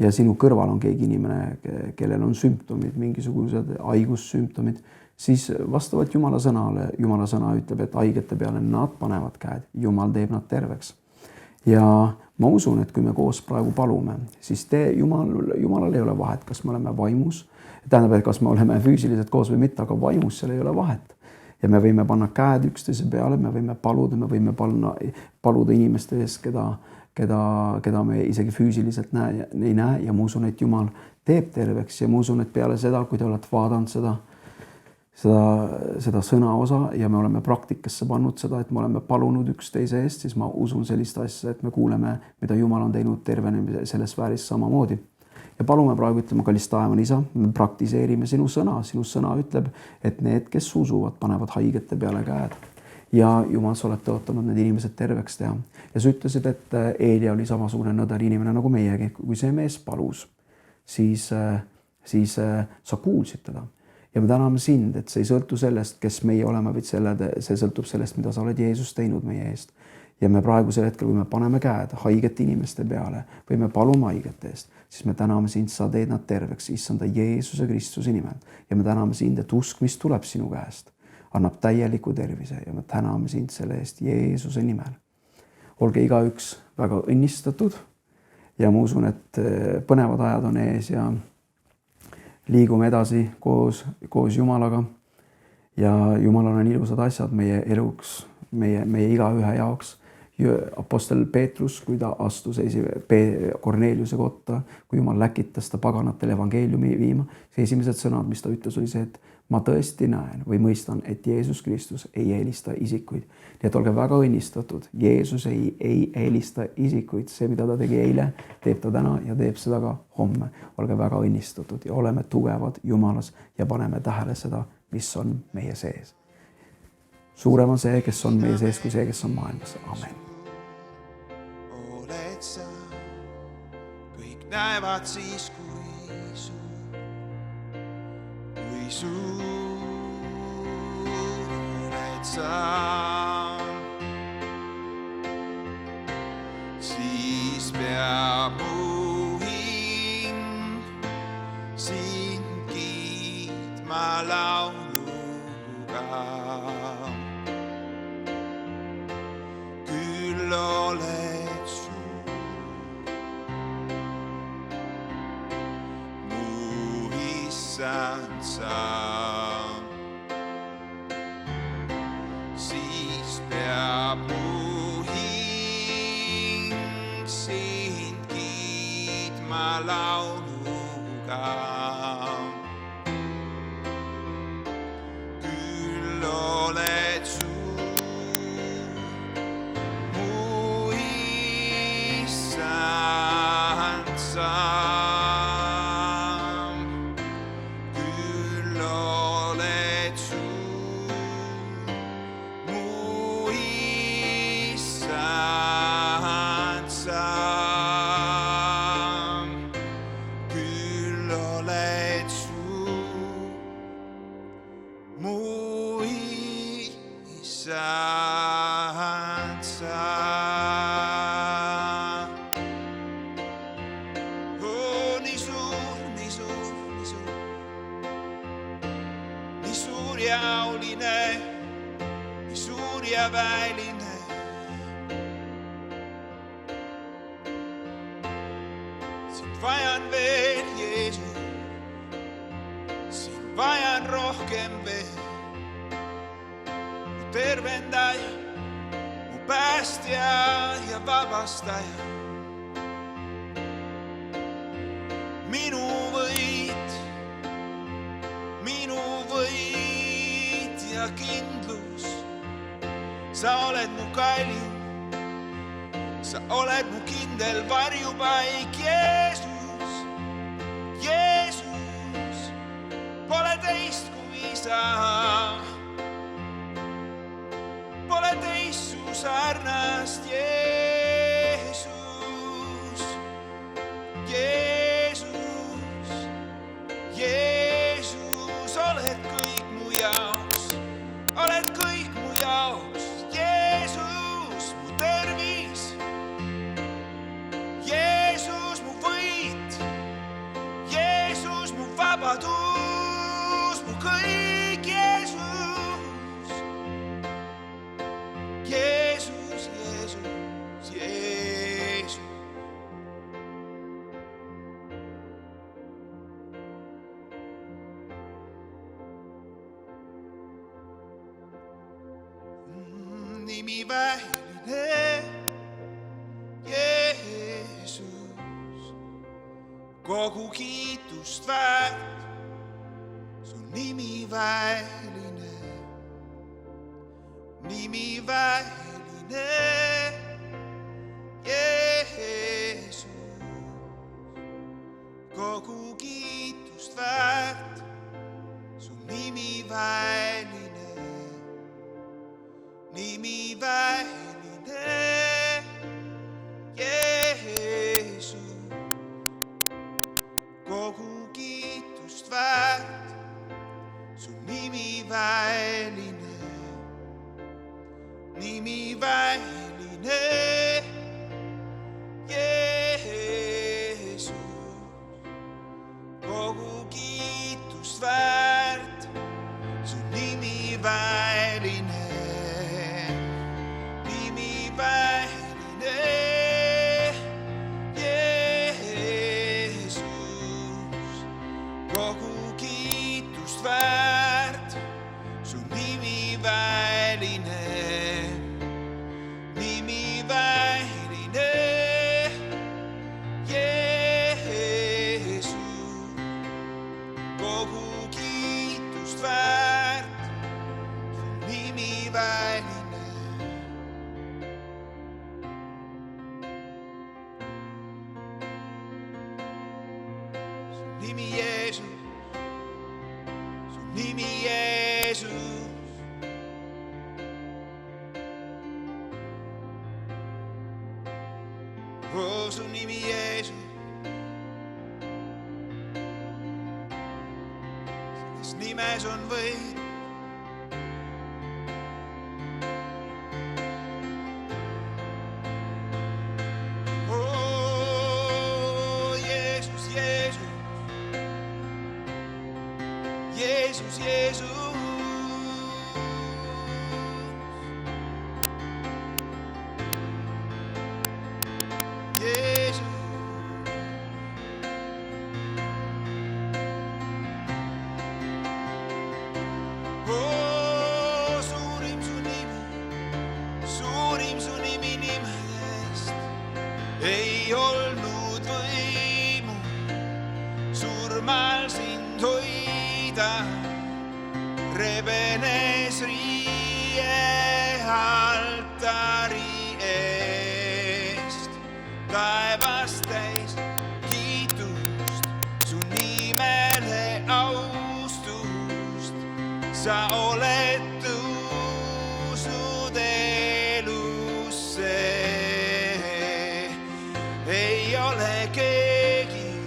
ja sinu kõrval on keegi inimene, kellel on sümptomid, mingisugused haigussümptomid, siis vastavalt Jumala sõna ütleb, et haigete peale nad panevad käed, Jumal teeb nad terveks. Ja ma usun, et kui me koos praegu palume, siis Jumalal ei ole vahet, kas me oleme vaimus, tähendab, et kas me oleme füüsiliselt koos või mitte, aga vaimus seal ei ole vahet. Ja me võime panna käed üksteise peale, me võime paluda inimeste ees, keda me isegi füüsiliselt ei näe ja ma usun, et Jumal teeb terveks ja ma usun, et peale seda, kui te olete vaadanud seda sõna osa ja me oleme praktikasse pannud seda, et me oleme palunud üksteise eest, siis ma usun sellist asja, et me kuuleme, mida Jumal on teinud tervenemise selles sfääris samamoodi. Ja palume praegu ütlema, kallis taevane isa, me praktiseerime sinu sõna ütleb, et need, kes usuvad, panevad haigete peale käed. Ja Jumal, sa oled tõotanud need inimesed terveks teha. Ja sa ütlesid, et Eelia oli samasugune nõder inimene nagu meiegi. Kui see mees palus, siis sa kuulsid teda. Ja me täname sind, et see ei sõltu sellest, kes meie oleme, vaid see sõltub sellest, mida sa oled Jeesus teinud meie eest. Ja me praegusel hetkel, kui me paneme käed haigete inimeste peale või me palume haigete eest, siis me täname sind, sa teed nad terveks, issanda Jeesuse Kristuse nimel. Ja me täname sind, et usk, mis tuleb sinu käest, annab täieliku tervise ja me täname sind selle eest Jeesuse nimel. Olge igaüks väga õnnistatud ja ma usun, et põnevad ajad on ees ja liigume edasi koos Jumalaga ja Jumalal on ilusad asjad meie eluks, meie igaühe jaoks. Apostel Peetrus, kui ta astus Korneliuse kotta, kui Jumal läkitas ta paganatele evangeeliumi viima, see esimesed sõnad, mis ta ütles, oli see, et ma tõesti näen või mõistan, et Jeesus Kristus ei eelista isikuid. Nii et olge väga õnnistatud. Jeesus ei eelista isikuid. See, mida ta tegi eile, teeb ta täna ja teeb seda ka homme. Olge väga õnnistatud ja oleme tugevad Jumalas ja paneme tähele seda, mis on meie sees. Suurem on see, kes on meie sees, kui see, kes on maailmas. Amen. Oled sa, kõik näevad siis, kui suur oled sa. Siis peab mu hing sind kiitma lauluga. Küll oled suur, mu issand sa. Siis peab mu hing sind kiitma lauluga. Küll oled suur, mu issand sa. Küll oled suur, mu issand sa. Küll oled suur, mu issand sa. Nii suur, nii suur, nii suur, nii suur ja auline, nii suur ja väeline. Sind vajan veel, Jeesus, sind vajan rohkem veel. Mu tervendaja, mu päästja ja vabastaja. Minu võit ja kindlus. Sa oled mu kalju, sa oled mu kindel varjupaik. Jeesus, Jeesus, pole teist kui sa. Pole teist su sarnast. Jeesus, Jeesus, Jeesus, oled kõik mu jaoks, oled kõik mu jaoks. Jeesus, mu tervis, Jeesus, mu võit, Jeesus, mu vabadus, mu kõik. Jeesus, Jeesus, Jeesus, Jeesus. Nimi väeline, Jeesus, kogu kiitust väärt. Su nimi väeline, nimi väeline, Jeesus, kogu kiitust väärt. Su nimi väeline, nimi väeline, Jeesus, kogu kiitust väärt. Su nimi väeline, nimi väeline. nimi Jeesus, su nimi Jeesus. Oh, su nimi Jeesus, selles nimes on võim. Oh, Jeesus, Jeesus, Jeesus, Jeesus. Ei olnud võimu surmal sind hoida, rebenes riie altari eest. Taevas täis kiitust, su nimele austust, sa oled tõusnud elusse. Ei ole keegi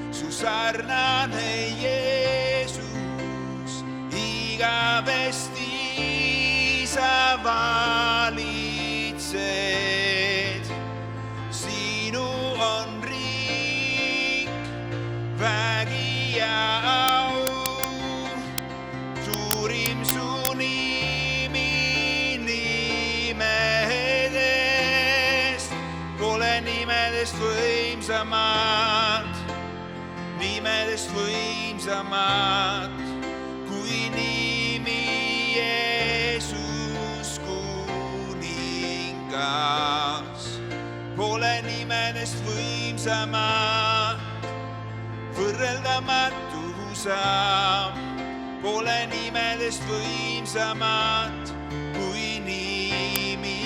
su sarnane Jeesus, igavesti sa valitsed. Sinu on riik, vägi ja au, suurim su nimi nimedest. Pole nimedest võimsamad kui nimi Jeesus kuningas. Pole nimedest võimsamad, võrreldamatu sa. Pole nimedest võimsamad kui nimi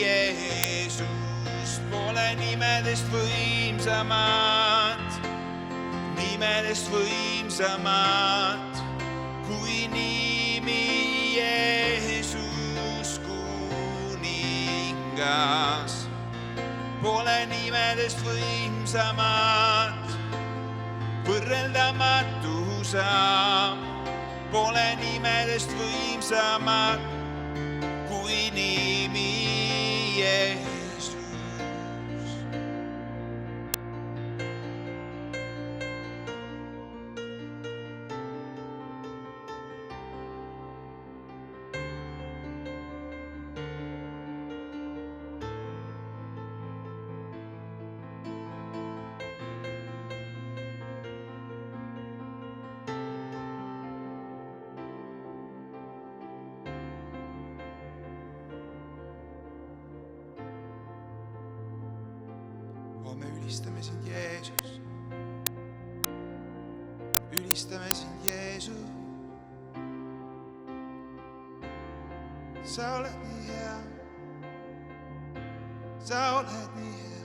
Jeesus. Pole nimedest võimsamad, nimedest võimsamad kui nimi Jeesus kuningas. Pole nimedest võimsamad, võrreldamatu sa. Pole nimedest võimsamad kui nimi Jeesus. Me ülistame sind, Jeesus. Ülistame sind, Jeesus. Sa oled nii hea. Sa oled nii hea.